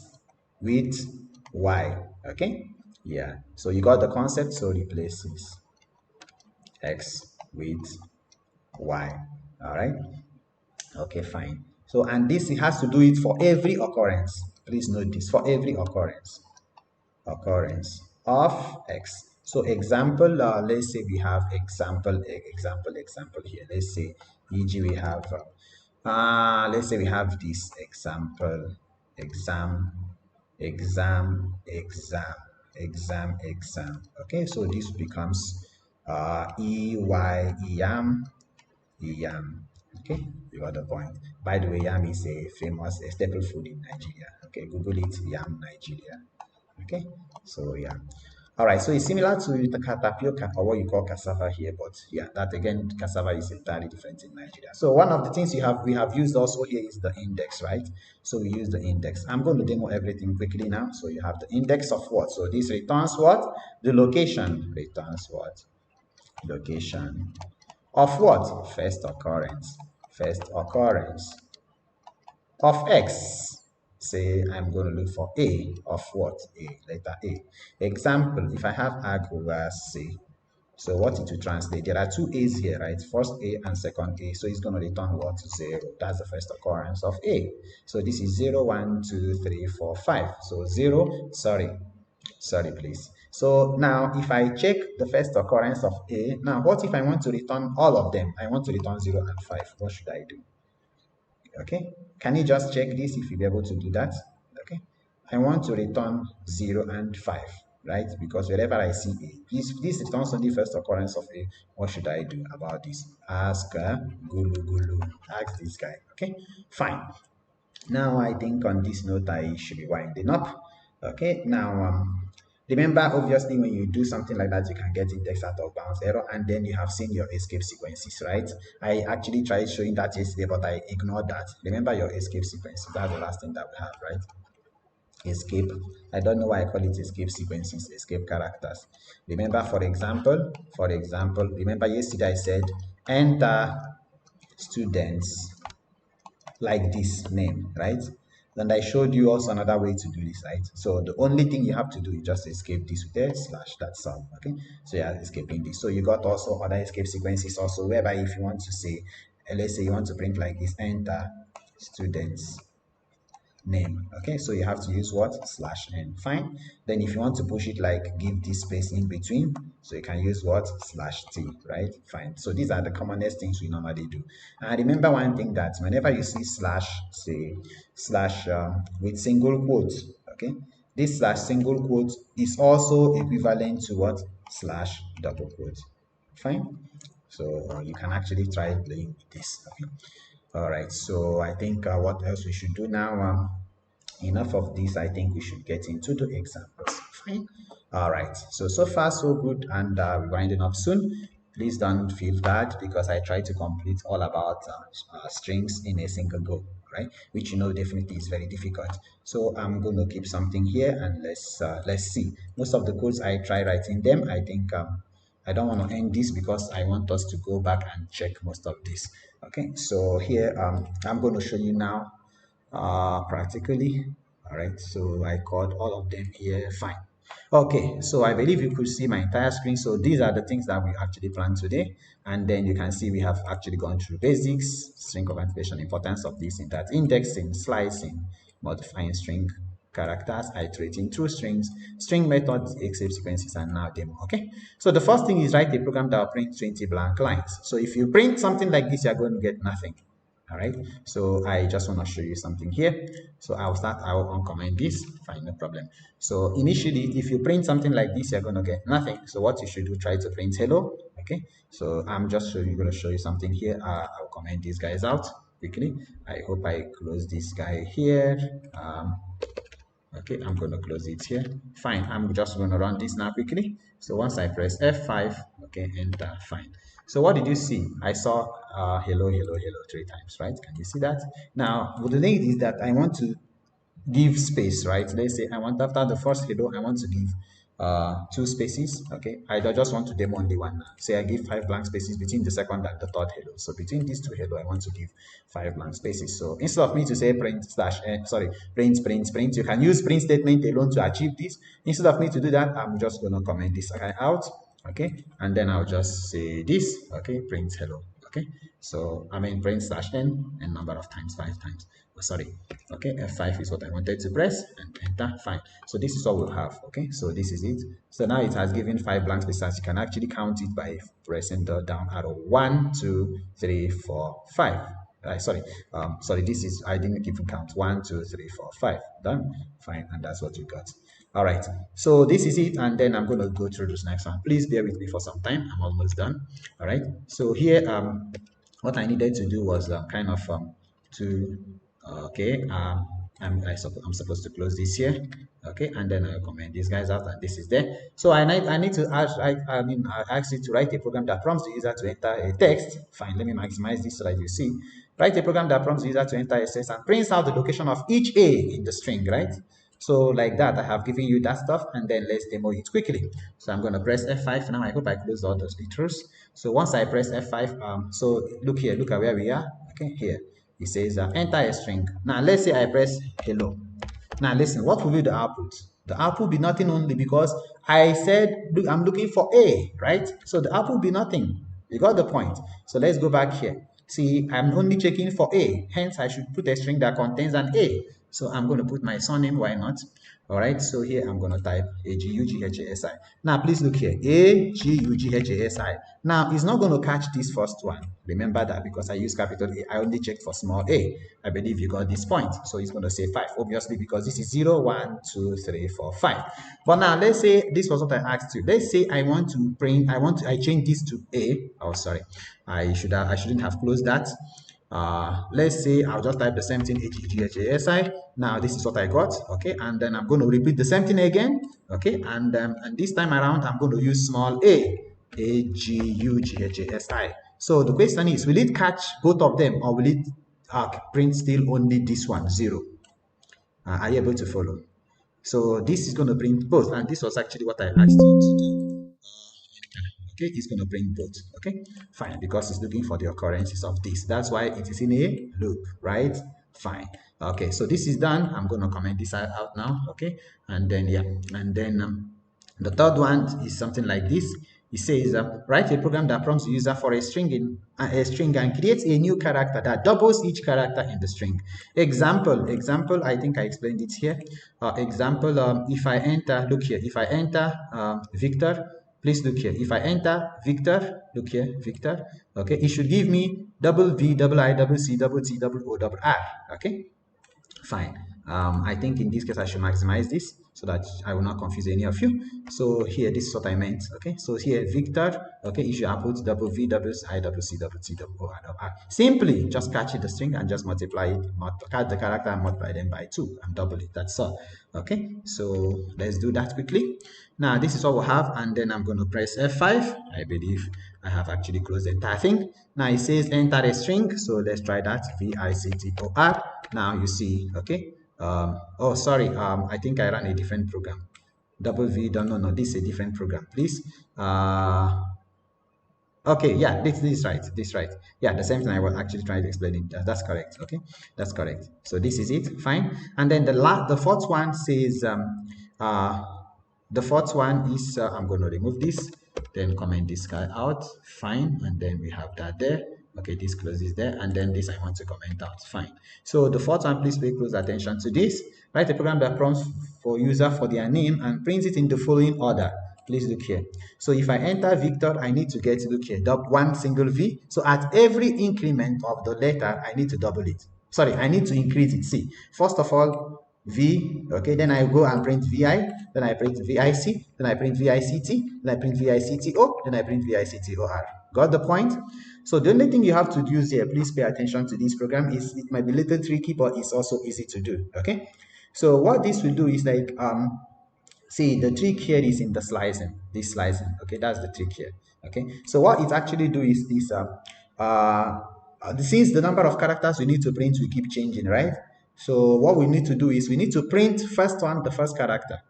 with y. Okay, yeah. So you got the concept. So replaces x with y. All right. Okay, fine. So, and this, it has to do it for every occurrence. Please note this, for every occurrence of x. So example, let's say we have example here. Let's say, e.g. we have, let's say we have this example, exam, exam. Okay, so this becomes yam. Okay, you got the point. By the way, yam is a famous a staple food in Nigeria. Okay, Google it, yam Nigeria. Okay, so yeah. All right, so it's similar to the tapioca or what you call cassava here, but yeah, that again, cassava is entirely different in Nigeria. So one of the things we have used also here is the index, right? So we use the index. I'm going to demo everything quickly now. So you have the index of what? So this returns what? The location returns what? Location of what? First occurrence. First occurrence of x. Say I'm going to look for a of what? A, letter A. Example, if I have Agua C, so what it will translate? There are two A's here, right? First A and second A. So it's going to return what? 0. That's the first occurrence of A. So this is 0, 1, 2, 3, 4, 5. So 0, sorry please. So now if I check the first occurrence of A, now what if I want to return all of them? I want to return 0 and 5. What should I do? Okay, can you just check this if you'll be able to do that? Okay, I want to return 0 and 5, right? Because wherever I see A, this returns on the first occurrence of A. What should I do about this? Ask Gulu. Ask this guy. Okay, fine. Now I think on this note I should be winding up. Okay, now remember, obviously when you do something like that, you can get index out of bounds error, and then you have seen your escape sequences, right? I actually tried showing that yesterday, but I ignored that. Remember your escape sequences. That's the last thing that we have, right? Escape. I don't know why I call it escape sequences, escape characters. Remember, for example, remember yesterday I said enter students like this name, right? And I showed you also another way to do this, right? So the only thing you have to do is just escape this with a slash, that's all, okay? So yeah, escaping this. So you got also other escape sequences also, whereby if you want to say, let's say you want to print like this, enter students name. Okay, so you have to use what? Slash n. Fine. Then if you want to push it, like give this space in between, so you can use what? Slash t, right? Fine. So these are the commonest things we normally do. And remember one thing, that whenever you see slash, say slash with single quotes, okay, this slash single quote is also equivalent to what? Slash double quote. Fine. So you can actually try playing with this. Okay. All right. So I think what else we should do now? enough of this. I think we should get into the examples. Fine. All right. So far so good, and we're winding up soon. Please don't feel bad because I try to complete all about strings in a single go, right? Which definitely is very difficult. So I'm going to keep something here, and let's see. Most of the codes I try writing them. I think I don't want to end this because I want us to go back and check most of this. Okay, so here I'm going to show you now practically. All right, so I called all of them here. Fine. Okay, so I believe you could see my entire screen. So these are the things that we actually planned today. And then you can see we have actually gone through basics, string concatenation, importance of this in that, indexing, slicing, modifying string characters, iterating through strings, string methods, escape sequences, and now demo. Okay, so the first thing is write a program that will print 20 blank lines. So if you print something like this, you're going to get nothing. All right, so I just want to show you something here. So I will uncomment this. Fine, no problem. So initially, if you print something like this, you're going to get nothing. So what you should do, try to print hello. Okay, so I'm just going to show you something here. I'll comment these guys out quickly. I hope I close this guy here. Okay, I'm going to close it here. Fine, I'm just going to run this now quickly. So once I press F5, okay, enter, fine. So what did you see? I saw hello, hello, hello 3 times, right? Can you see that? Now, what the thing is that I want to give space, right? Let's say I want, after the first hello, I want to give 2 spaces. Okay, I don't just want to demo only one. Say I give 5 blank spaces between the second and the third hello. So between these 2 hello, I want to give 5 blank spaces. So instead of me to say print slash print, you can use print statement alone to achieve this. Instead of me to do that, I'm just going to comment this guy out. Okay, and then I'll just say this. Okay, print hello. Okay, so I mean print slash n and number of times 5 times. Oh, sorry. Okay, F5 is what I wanted to press and enter. Fine. So this is all we'll have. Okay, so this is it. So now it has given 5 blank spaces. You can actually count it by pressing the down arrow. 1, 2, 3, 4, 5. Sorry, this is, I didn't even count. 1, 2, 3, 4, 5. Done. Fine, and that's what you got. All right, so this is it, and then I'm going to go through this next one. Please bear with me for some time. I'm almost done. All right, so here what I needed to do was I'm supposed to close this here. Okay, and then I'll comment these guys out, and this is there. So I need to ask, I ask you to write a program that prompts the user to enter a text. Fine, let me maximize this so that you see. Write a program that prompts the user to enter a text and prints out the location of each A in the string, right? So like that, I have given you that stuff, and then let's demo it quickly. So I'm going to press F5 now. I hope I closed all those literals. So once I press F5, so look here, look at where we are. Okay, here it says enter a string. Now let's say I press hello. Now listen, what will be the output? The output will be nothing only because I said look, I'm looking for A, right? So the output will be nothing. You got the point. So let's go back here. See, I'm only checking for A. Hence, I should put a string that contains an A. So I'm going to put my surname, why not? All right, so here I'm going to type Agughasi. Now, please look here, Agughasi. Now, it's not going to catch this first one. Remember that because I use capital A, I only checked for small a. I believe you got this point. So it's going to say 5, obviously, because this is 0, 1, 2, 3, 4, 5. But now, let's say this was what I asked you. Let's say I want to print, I change this to A. Oh, sorry, I shouldn't have closed that. Let's say I'll just type the same thing Agughasi. Now this is what I got, okay, and then I'm going to repeat the same thing again, okay, and this time around I'm going to use small a, Agughasi. So the question is, will it catch both of them, or will it print still only this one, 0? Are you able to follow? So this is going to print both, and this was actually what I asked you to do. Okay, it's going to print both. Okay, fine, because it's looking for the occurrences of this. That's why it is in a loop, right? Fine. Okay, so this is done. I'm going to comment this out now. Okay, and then yeah, and then the third one is something like this. It says write a program that prompts the user for a string and creates a new character that doubles each character in the string. Example, I think I explained it here. If I enter, look here, if I enter Victor, please look here. If I enter Victor, look here, Victor, okay, it should give me double V, double I, double C, double T, double O, double R, okay? Fine. I think in this case I should maximize this. so that I will not confuse any of you. So here, this is what I meant. Okay, so here Victor. Okay, if you put double V double I double C double T double O double R, simply just catch the string and just multiply it, catch the character and multiply them by 2 and double it. That's all. Okay, so let's do that quickly. Now this is what we'll have, and then I'm going to press F5. I believe I have actually closed the entire thing. Now it says enter a string, so let's try that. VICTOR. Now you see, okay. Oh, sorry. I think I ran a different program. Double V. No. This is a different program. Please. Okay, yeah, this is right. This right. Yeah, the same thing I was actually trying to explain it. That's correct. Okay, that's correct. So this is it. Fine. And then the fourth one says the fourth one is I'm going to remove this, then comment this guy out. Fine. And then we have that there. Okay, this closes there, and then this I want to comment out. Fine. So the fourth one, please pay close attention to this. Write a program that prompts for user for their name and prints it in the following order. Please look here. So if I enter Victor, I need to get, look here, one single V. So at every increment of the letter, I need to double it. Sorry, I need to increase it. See, first of all, V, okay, then I go and print VI, then I print VIC, then I print VICT, then I print VICTO, then I print VICTOR. Got the point? So the only thing you have to use here, please pay attention to this program, is it might be a little tricky, but it's also easy to do, okay? So what this will do is like, see, the trick here is in the slicing, this slicing, okay, that's the trick here, okay? So what it actually do is this, since the number of characters we need to print will keep changing, right? So what we need to do is we need to print first one, the first character,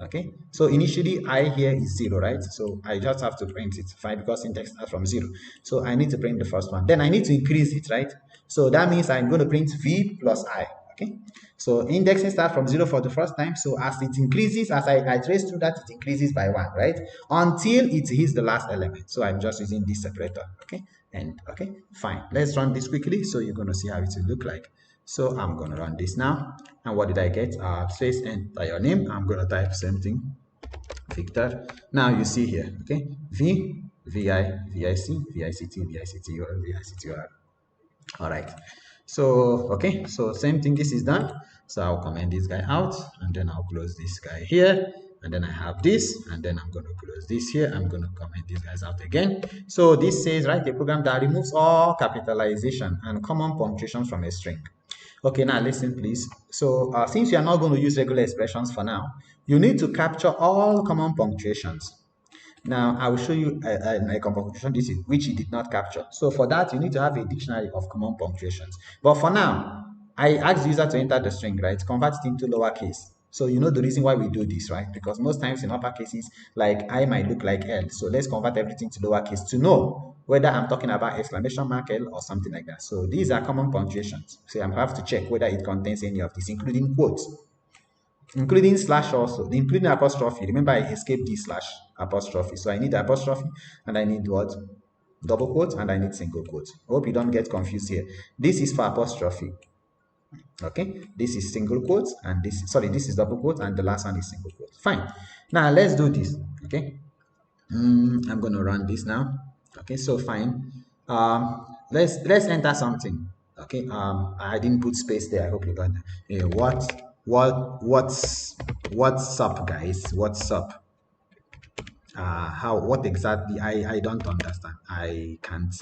okay? So initially I here is 0, right? So I just have to print it, fine, because syntax starts from 0. So I need to print the first one, then I need to increase it, right? So that means I'm going to print V plus I, okay? So indexing starts from 0 for the first time. So as it increases, as I trace through that, it increases by 1, right? Until it hits the last element. So I'm just using this separator, okay? And okay, fine. Let's run this quickly so you're going to see how it will look like. So I'm going to run this now. And what did I get? Space, enter your name. I'm going to type same thing, Victor. Now you see here, okay? V, VI, VIC, VICT, VICTOR, VICTOR. All right. So, okay, so same thing, this is done. So I'll comment this guy out, and then I'll close this guy here, and then I have this, and then I'm going to close this here. I'm going to comment these guys out again. So this says, write a program that removes all capitalization and common punctuation from a string. Okay, now listen, please. So since you are not going to use regular expressions for now, you need to capture all common punctuations. Now, I will show you a common punctuation which it did not capture. So for that, you need to have a dictionary of common punctuations. But for now, I asked the user to enter the string, right? Convert it into lowercase. So you know the reason why we do this, right? Because most times in upper cases, like I might look like L. So let's convert everything to lowercase to know whether I'm talking about exclamation mark L or something like that. So these are common punctuations. So I have to check whether it contains any of these, including quotes, including slash also, including apostrophe. Remember, I escaped the slash apostrophe. So I need apostrophe, and I need what? Double quote, and I need single quote. I hope you don't get confused here. This is for apostrophe. Okay, this is single quote, and this is double quote, and the last one is single quote. Fine. Now let's do this. Okay, I'm going to run this now. Okay, so fine. Let's enter something. Okay, I didn't put space there. I hope you got that. What's up, guys? What's up? What exactly? I don't understand. I can't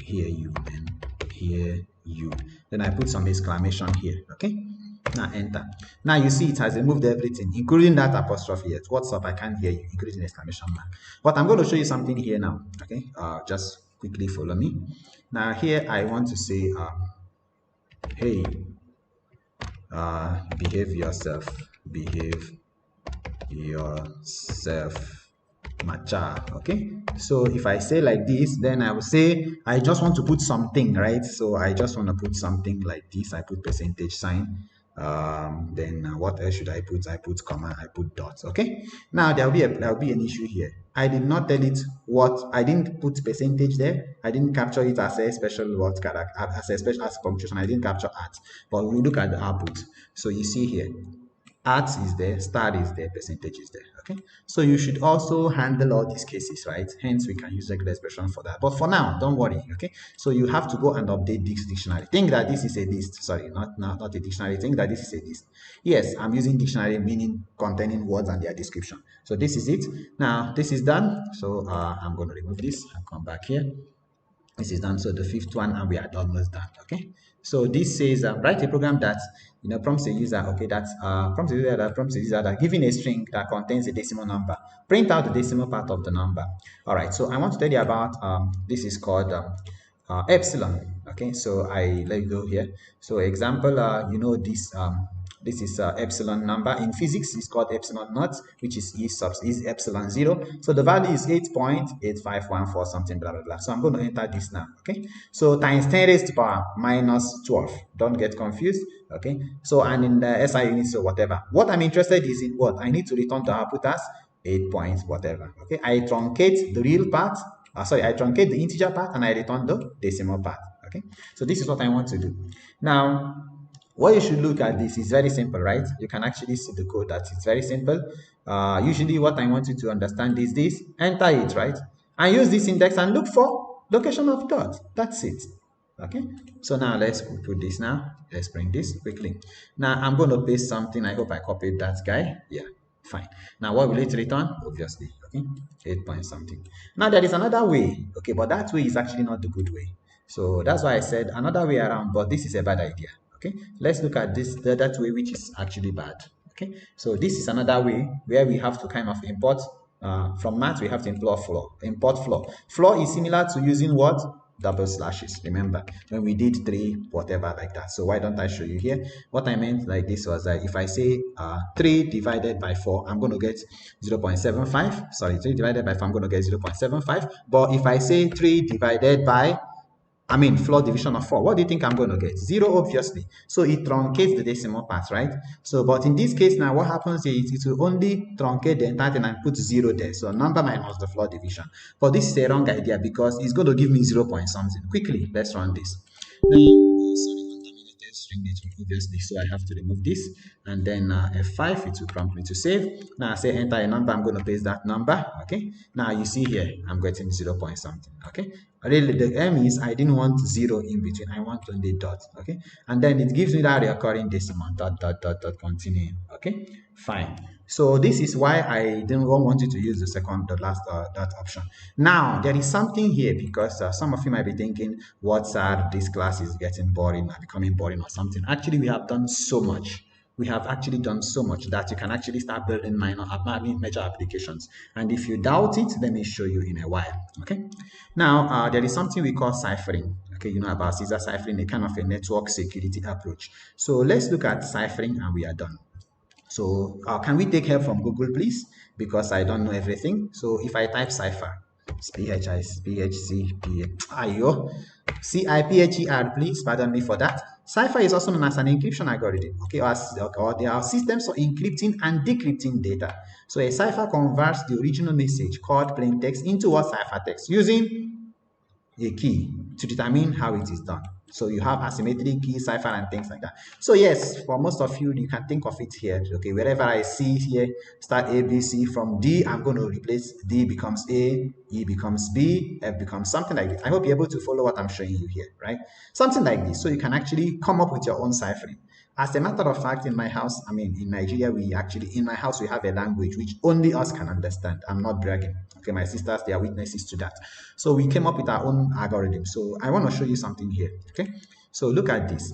hear you, man. Hear you. Then I put some exclamation here. Okay. Now enter. Now you see it has removed everything, including that apostrophe yet. What's up? I can't hear you, including exclamation mark. But I'm going to show you something here now. Okay. Just quickly follow me. Now here I want to say, hey, behave yourself. Behave yourself, macha. Okay, so if I say like this, then I will say I just want to put something, right? So I just want to put something like this. I put percentage sign. Then what else should I put? I put comma, I put dots. Okay, now there'll be an issue here. I did not tell it what, I didn't put percentage there. I didn't capture it as a special word character, as a special as punctuation. I didn't capture at, but we look at the output. So you see here, at is there, star is there, percentage is there. Okay, so you should also handle all these cases, right? Hence we can use regular expression for that, but for now don't worry. Okay, so you have to go and update this dictionary. Think that this is a list. Sorry, not a dictionary. Think that this is a list. Yes, I'm using dictionary, meaning containing words and their description. So this is it. Now this is done, so I'm going to remove this and come back here. This is done. So the fifth one, and we are almost done. Okay, so this says write a program that prompts a user. Okay, that's prompts a user that given a string that contains a decimal number, print out the decimal part of the number. All right, so I want to tell you about this is called epsilon. Okay, so I let you go here. So example, this is epsilon number. In physics, it's called epsilon naught, which is is epsilon 0. So the value is 8.8514 something, blah, blah, blah. So I'm going to enter this now, okay? So times 10 raised to power minus 12. Don't get confused, okay? So, and in the SI units or whatever. What I'm interested is in what? I need to return to output as 8 points, whatever, okay? I truncate the real part. I truncate the integer part and I return the decimal part, okay? So this is what I want to do. Now, what you should look at this is very simple, right? You can actually see the code that it's very simple. Usually what I want you to understand is this, enter it, right? And use this index and look for location of dot. That's it. Okay, so now let's put this now. Let's bring this quickly. Now I'm going to paste something. I hope I copied that guy. Yeah, fine. Now what will it return? Obviously, okay, 8 point something. Now there is another way, okay, but that way is actually not the good way. So that's why I said another way around, but this is a bad idea. Okay, let's look at this, that way, which is actually bad. Okay, so this is another way where we have to kind of import from math. We have to import floor. Floor is similar to using what? Double slashes. Remember when we did 3 whatever like that. So why don't I show you here? What I meant like this was that if I say 3 divided by 4, I'm going to get 0.75. Sorry, 3 divided by 4, I'm going to get 0.75. But if I say 3 divided by floor division of 4. What do you think I'm going to get? 0, obviously. So it truncates the decimal part, right? So, but in this case now, what happens is it will only truncate the entire thing and put 0 there. So number minus the floor division. But this is a wrong idea because it's going to give me 0 point something. Quickly, let's run this. String network, obviously, so I have to remove this, and then F5, it will prompt me to save. Now I say enter a number, I'm going to paste that number. Okay, now you see here I'm getting 0 point something. Okay, really the aim is I didn't want 0 in between, I want only dot. Okay, and then it gives me that recurring decimal dot continuing. Okay, fine. So this is why I didn't want you to use the last dot option. Now there is something here because some of you might be thinking, what's this class is getting boring and becoming boring or something. Actually, we have done so much. We have actually done so much that you can actually start building major applications. And if you doubt it, let me show you in a while. Okay. Now there is something we call ciphering. Okay, you know about Caesar ciphering, a kind of a network security approach. So let's look at ciphering and we are done. So can we take help from Google, please? Because I don't know everything. So if I type Cipher, CIPHER, please pardon me for that. Cipher is also known as an encryption algorithm, okay, or there are systems for encrypting and decrypting data. So a cipher converts the original message called plain text into what ciphertext using a key to determine how it is done. So you have asymmetric key, cipher, and things like that. So yes, for most of you, you can think of it here. Okay, wherever I see here, start A, B, C from D, I'm going to replace D becomes A, E becomes B, F becomes something like this. I hope you're able to follow what I'm showing you here, right? Something like this. So you can actually come up with your own ciphering. As a matter of fact, in my house, in Nigeria, in my house, we have a language which only us can understand. I'm not bragging. Okay, my sisters, they are witnesses to that. So we came up with our own algorithm. So I want to show you something here. Okay, so look at this.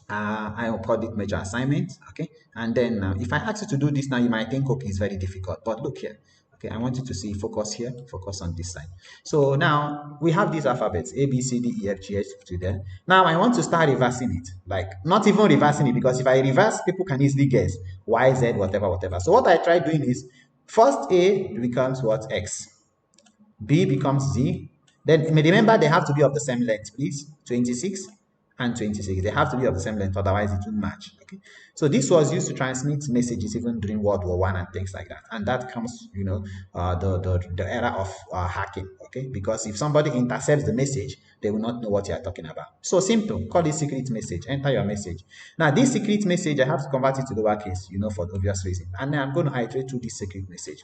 I will call it major assignment. Okay, and then if I ask you to do this now, you might think, okay, it's very difficult. But look here. Okay, I want you to see, focus here, focus on this side. So now we have these alphabets, A, B, C, D, E, F, G, H to there. Now I want to start reversing it, like not even reversing it, because if I reverse, people can easily guess Y, Z, whatever, whatever. So what I try doing is, first A becomes what? X. B becomes Z. Then remember they have to be of the same length, please. 26. and 26. They have to be of the same length, otherwise it won't match. Okay, so this was used to transmit messages even during World War One and things like that. And that comes, the era of hacking. Okay, because if somebody intercepts the message, they will not know what you are talking about. So simple, call it secret message. Enter your message. Now this secret message, I have to convert it to lowercase, for the obvious reason. And then I'm going to iterate through this secret message.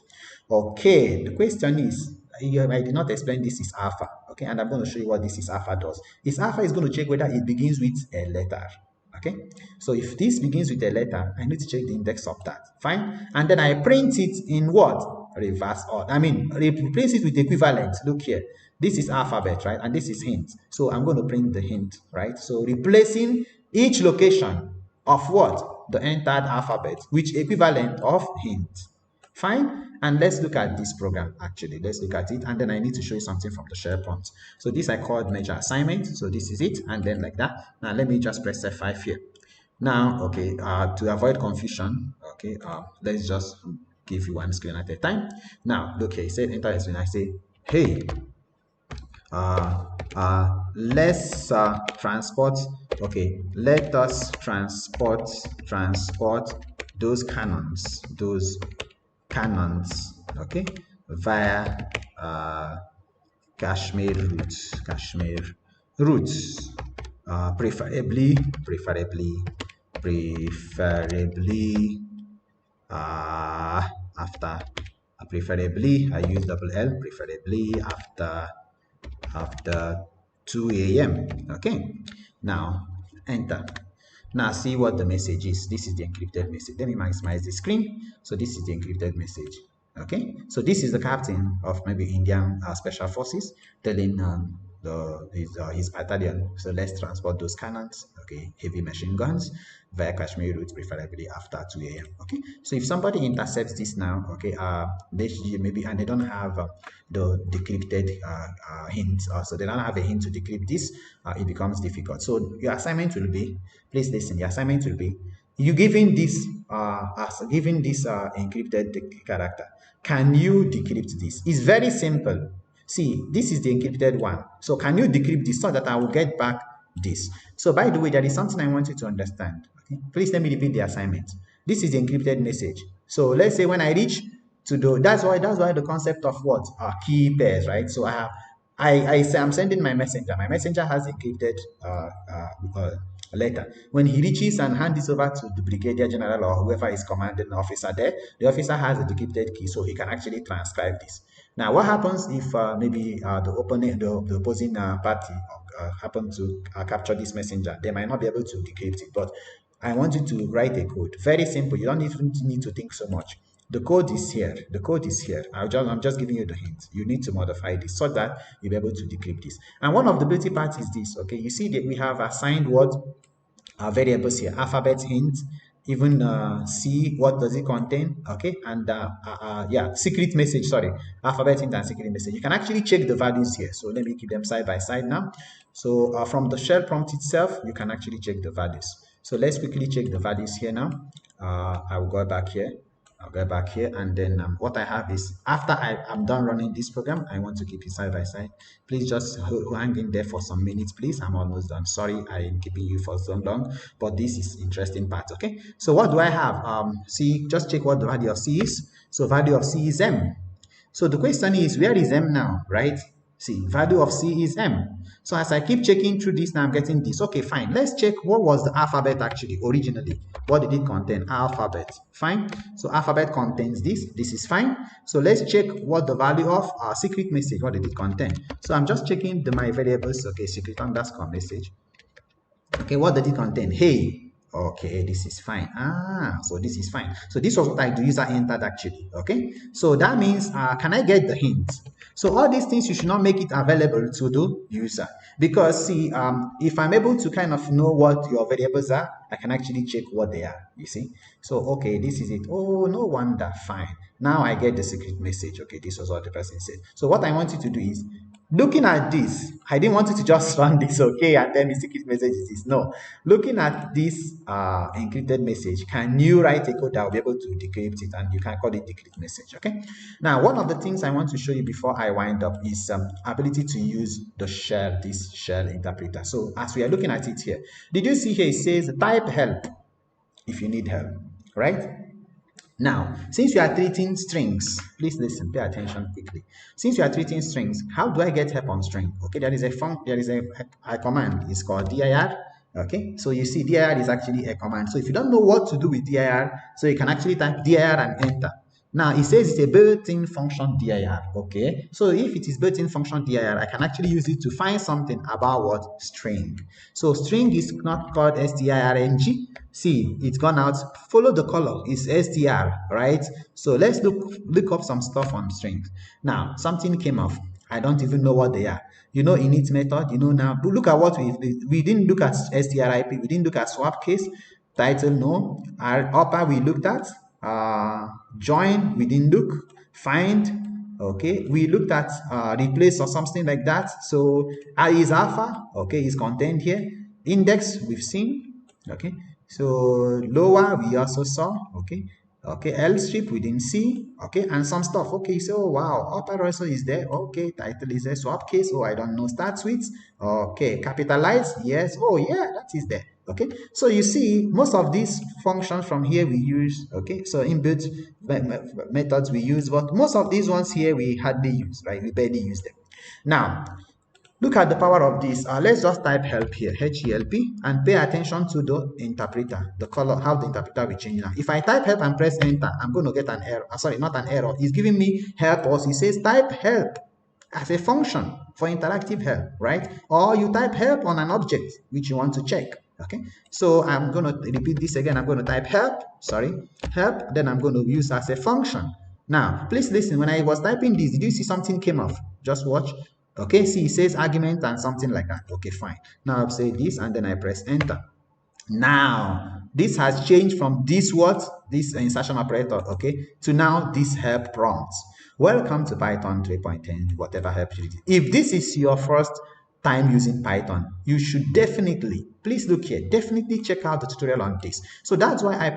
Okay, the question is, I did not explain this is alpha, okay, and I'm going to show you what this is alpha does. This alpha is going to check whether it begins with a letter, okay. So if this begins with a letter, I need to check the index of that, fine, and then I print it in what? Reverse order. I mean, replace it with equivalent. Look here, this is alphabet, right, and this is hint. So I'm going to print the hint, right? So replacing each location of what? The entered alphabet, which equivalent of hint. Fine. And let's look at this program actually. Let's look at it. And then I need to show you something from the SharePoint. So this I called major assignment. So this is it. And then like that. Now let me just press F5 here. Now, okay, to avoid confusion, okay, let's just give you one screen at a time. Now, look here, it said enter a screen. I say, hey, let's transport, okay, let us transport those cannons, okay, via Kashmir routes, preferably after, preferably, I use double L, preferably after 2 a.m. Okay, now enter. Now see what the message is. This is the encrypted message. Let me maximize the screen. So this is the encrypted message. Okay, so this is the captain of maybe Indian Special Forces telling his battalion. So let's transport those cannons, okay, heavy machine guns via Kashmir route, preferably after 2 a.m. Okay, so if somebody intercepts this now, okay, they maybe, and they don't have the decrypted hint, so they don't have a hint to decrypt this, it becomes difficult. So your assignment will be, please listen, your assignment will be, you giving this encrypted character, can you decrypt this? It's very simple. See, this is the encrypted one. So can you decrypt this so that I will get back this? So by the way, there is something I want you to understand. Okay? Please let me repeat the assignment. This is the encrypted message. So let's say when I reach to the, that's why the concept of what? Key pairs, right? So I say I'm sending my messenger. My messenger has encrypted letter. When he reaches and hands this over to the brigadier general or whoever is commanding officer there, the officer has a decrypted key, so he can actually transcribe this. Now, what happens if maybe the opposing party happen to capture this messenger? They might not be able to decrypt it, but I want you to write a code. Very simple. You don't even need to think so much. The code is here. The code is here. I'm just giving you the hint. You need to modify this so that you'll be able to decrypt this. And one of the beauty parts is this. Okay, you see that we have assigned what variables here: alphabet hint, even C, what does it contain, okay, and yeah, secret message, sorry, alphabet hint and secret message. You can actually check the values here. So let me keep them side by side now. So from the shell prompt itself, you can actually check the values. So let's quickly check the values here now. I will go back here. I'll go back here, and then what I have is, after I'm done running this program, I want to keep it side by side. Please just hang in there for some minutes, please. I'm almost done. Sorry I'm keeping you for so long, but this is interesting part. Okay, so what do I have? C, just check what the value of C is. So value of C is M. So the question is, where is M now, right? See, value of C is M. So as I keep checking through this, now I'm getting this. Okay, fine. Let's check what was the alphabet actually originally. What did it contain? Alphabet. Fine. So alphabet contains this. This is fine. So let's check what the value of our secret message. What did it contain? So I'm just checking my variables. Okay, secret underscore message. Okay, what did it contain? Hey. Okay, this is fine. So this is fine. So this was what the user entered actually. Okay, so that means can I get the hint? So all these things, you should not make it available to the user, because see, if I'm able to kind of know what your variables are, I can actually check what they are. You see, so okay, this is it. Oh, no wonder. Fine. Now I get the secret message. Okay, this was what the person said. So what I want you to do is, Looking at this, I didn't want you to just run this, okay, and tell me secret message is this. No. Looking at this encrypted message, can you write a code that will be able to decrypt it, and you can call it decrypt message, okay? Now, one of the things I want to show you before I wind up is ability to use the shell, this shell interpreter. So as we are looking at it here, did you see here it says type help if you need help, right? Now, since you are treating strings, please listen, pay attention quickly. Since you are treating strings, how do I get help on string? Okay, there is a command. It's called dir. Okay, so you see dir is actually a command. So if you don't know what to do with dir, so you can actually type dir and enter. Now it says it's a built-in function dir. Okay, so if it is built-in function dir, I can actually use it to find something about what string. So string is not called string. See, it's gone out. Follow the color. It's str, right? So let's look up some stuff on strings. Now something came off. I don't even know what they are. You know, init method. You know now. Look at what we didn't look at strip. We didn't look at swap case. Title no. Our upper we looked at. Join we didn't look. Find. Okay, we looked at replace or something like that. So is alpha. Okay, is contained here. Index we've seen. Okay, so lower we also saw. Okay, okay, L strip we didn't see. Okay, and some stuff. Okay, so wow, upper also is there. Okay, title is there. Swap case. Oh, I don't know. Start with. Okay, capitalize. Yes. Oh yeah, that is there. Okay, so you see most of these functions from here we use. Okay, so inbuilt methods we use, but most of these ones here we hardly use, right? We barely use them. Now look at the power of this. Let's just type help here, H-E-L-P, and pay attention to the interpreter, the color, how the interpreter will change now. If I type help and press enter, I'm going to get an error. Sorry, not an error. It's giving me help, or it says type help as a function for interactive help, right? Or you type help on an object which you want to check. Okay, so I'm going to repeat this again. I'm going to type help, then I'm going to use as a function. Now, please listen. When I was typing this, did you see something came off? Just watch. Okay, see, it says argument and something like that. Okay, fine. Now I'll say this and then I press enter. Now, this has changed from this insertion operator, okay, to now this help prompt. Welcome to Python 3.10, whatever help you did. If this is your first time using Python, you should definitely, please look here, definitely check out the tutorial on this. So that's why I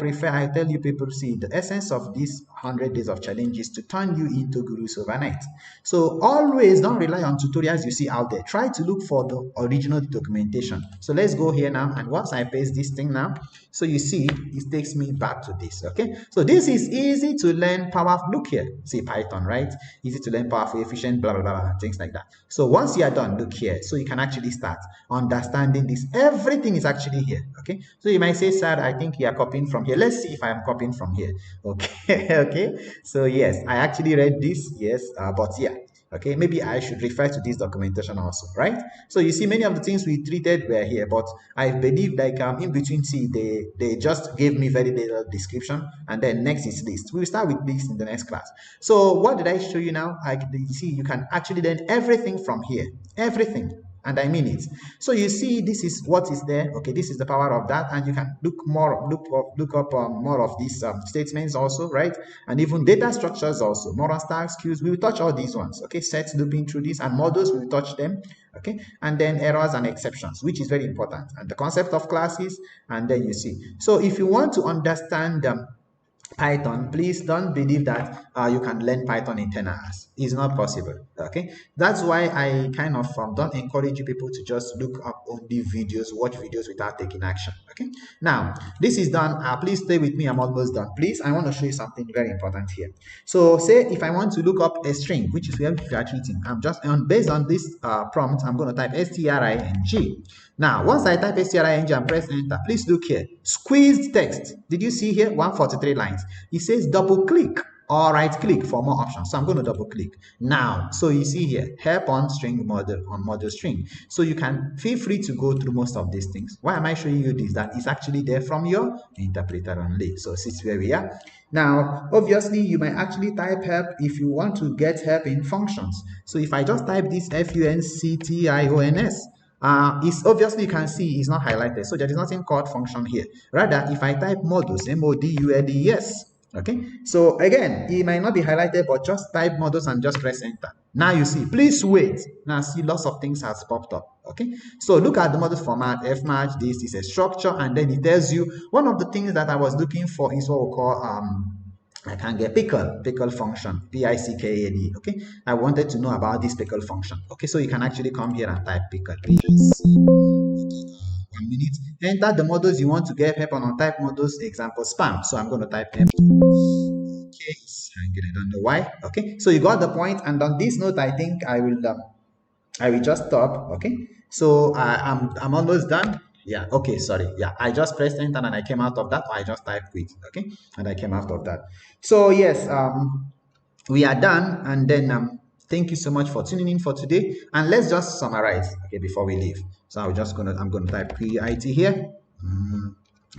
tell you people, see, the essence of this 100 days of challenge is to turn you into gurus overnight. So always don't rely on tutorials you see out there. Try to look for the original documentation. So let's go here now, and once I paste this thing now, so you see it takes me back to this. Okay, so this is easy to learn, powerful. Look here, see Python, right? Easy to learn, powerful, efficient, blah blah blah, things like that. So once you are done, look here, so you can actually start understanding this. Everything is actually here. Okay, so you might say, sir, I think you are copying from here. Let's see if I am copying from here. Okay. Okay, so yes, I actually read this, yes, but yeah, okay, maybe I should refer to this documentation also, right? So you see many of the things we treated were here, but I believe like in between, see, they just gave me very little description, and then next is list. We'll start with this in the next class. So what did I show you now? You see, you can actually learn everything from here, everything. And I mean it. So you see, this is what is there. Okay, this is the power of that, and you can look up more of these statements also, right? And even data structures also, more stacks, queues. We will touch all these ones. Okay, sets, looping through this, and models, we will touch them. Okay, and then errors and exceptions, which is very important, and the concept of classes. And then you see. So if you want to understand Python, please don't believe that you can learn Python in 10 hours. It's not possible. Okay, that's why I kind of don't encourage you people to just look up only videos, watch videos without taking action. Okay, now this is done. Please stay with me, I'm almost done. Please, I want to show you something very important here. So say if I want to look up a string, which is where we are treating, I'm just based on this prompt, I'm going to type string. Now, once I type string and press enter, please look here. Squeezed text. Did you see here? 143 lines. It says double click or right click for more options. So I'm going to double click. Now, so you see here, help on string model on model string. So you can feel free to go through most of these things. Why am I showing you this? That is actually there from your interpreter only. So this is where we are. Now, obviously, you might actually type help if you want to get help in functions. So if I just type this functions, it's obviously you can see it's not highlighted, so there is nothing called function here. Rather, if I type modulus, modules, Okay, so again, it might not be highlighted, but just type models and just press enter. Now you see, please wait. Now see, lots of things has popped up. Okay, so look at the model format, fmatch. This is a structure, and then it tells you one of the things that I was looking for is what we call I can get pickle function, pickad. Okay, I wanted to know about this pickle function. Okay, so you can actually come here and type pickle, pic. 1 minute. Enter the models you want to get help on type models, example spam. So I'm going to type help. Okay, it's hanging. I don't know why. Okay, so you got the point. And on this note, I think I will just stop. Okay, so I'm almost done. Yeah. Okay. Sorry. Yeah. I just pressed enter and I came out of that. I just typed quit. Okay, and I came out of that. So yes. We are done, and then thank you so much for tuning in for today, and let's just summarize, okay, before we leave. So I'm gonna type quit here.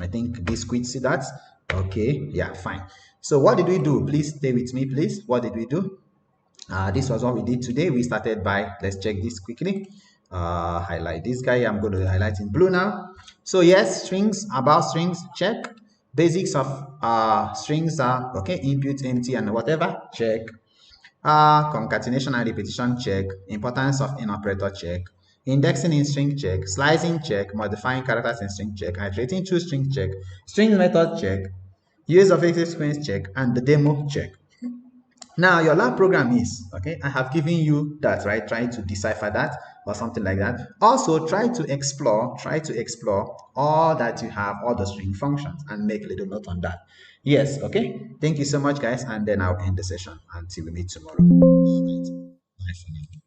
I think this quit, see that. Okay, yeah, fine. So what did we do? Please stay with me, please. What did we do? This was what we did today. We started by, let's check this quickly. Highlight this guy. I'm going to highlight in blue now. So yes, strings, about strings, check. Basics of strings are okay, input, empty, and whatever, check. Concatenation and repetition, check. Importance of in operator, check. Indexing in string, check. Slicing, check. Modifying characters in string, check. Iterating through string, check. String method, check. Use of sequence, check. And the demo, check. Now your lab program is, okay, I have given you that, right? Try to decipher that or something like that. Also try to explore all that you have, all the string functions, and make a little note on that. Yes, okay. Thank you so much, guys, and then I'll end the session until we meet tomorrow. All right. Bye for now.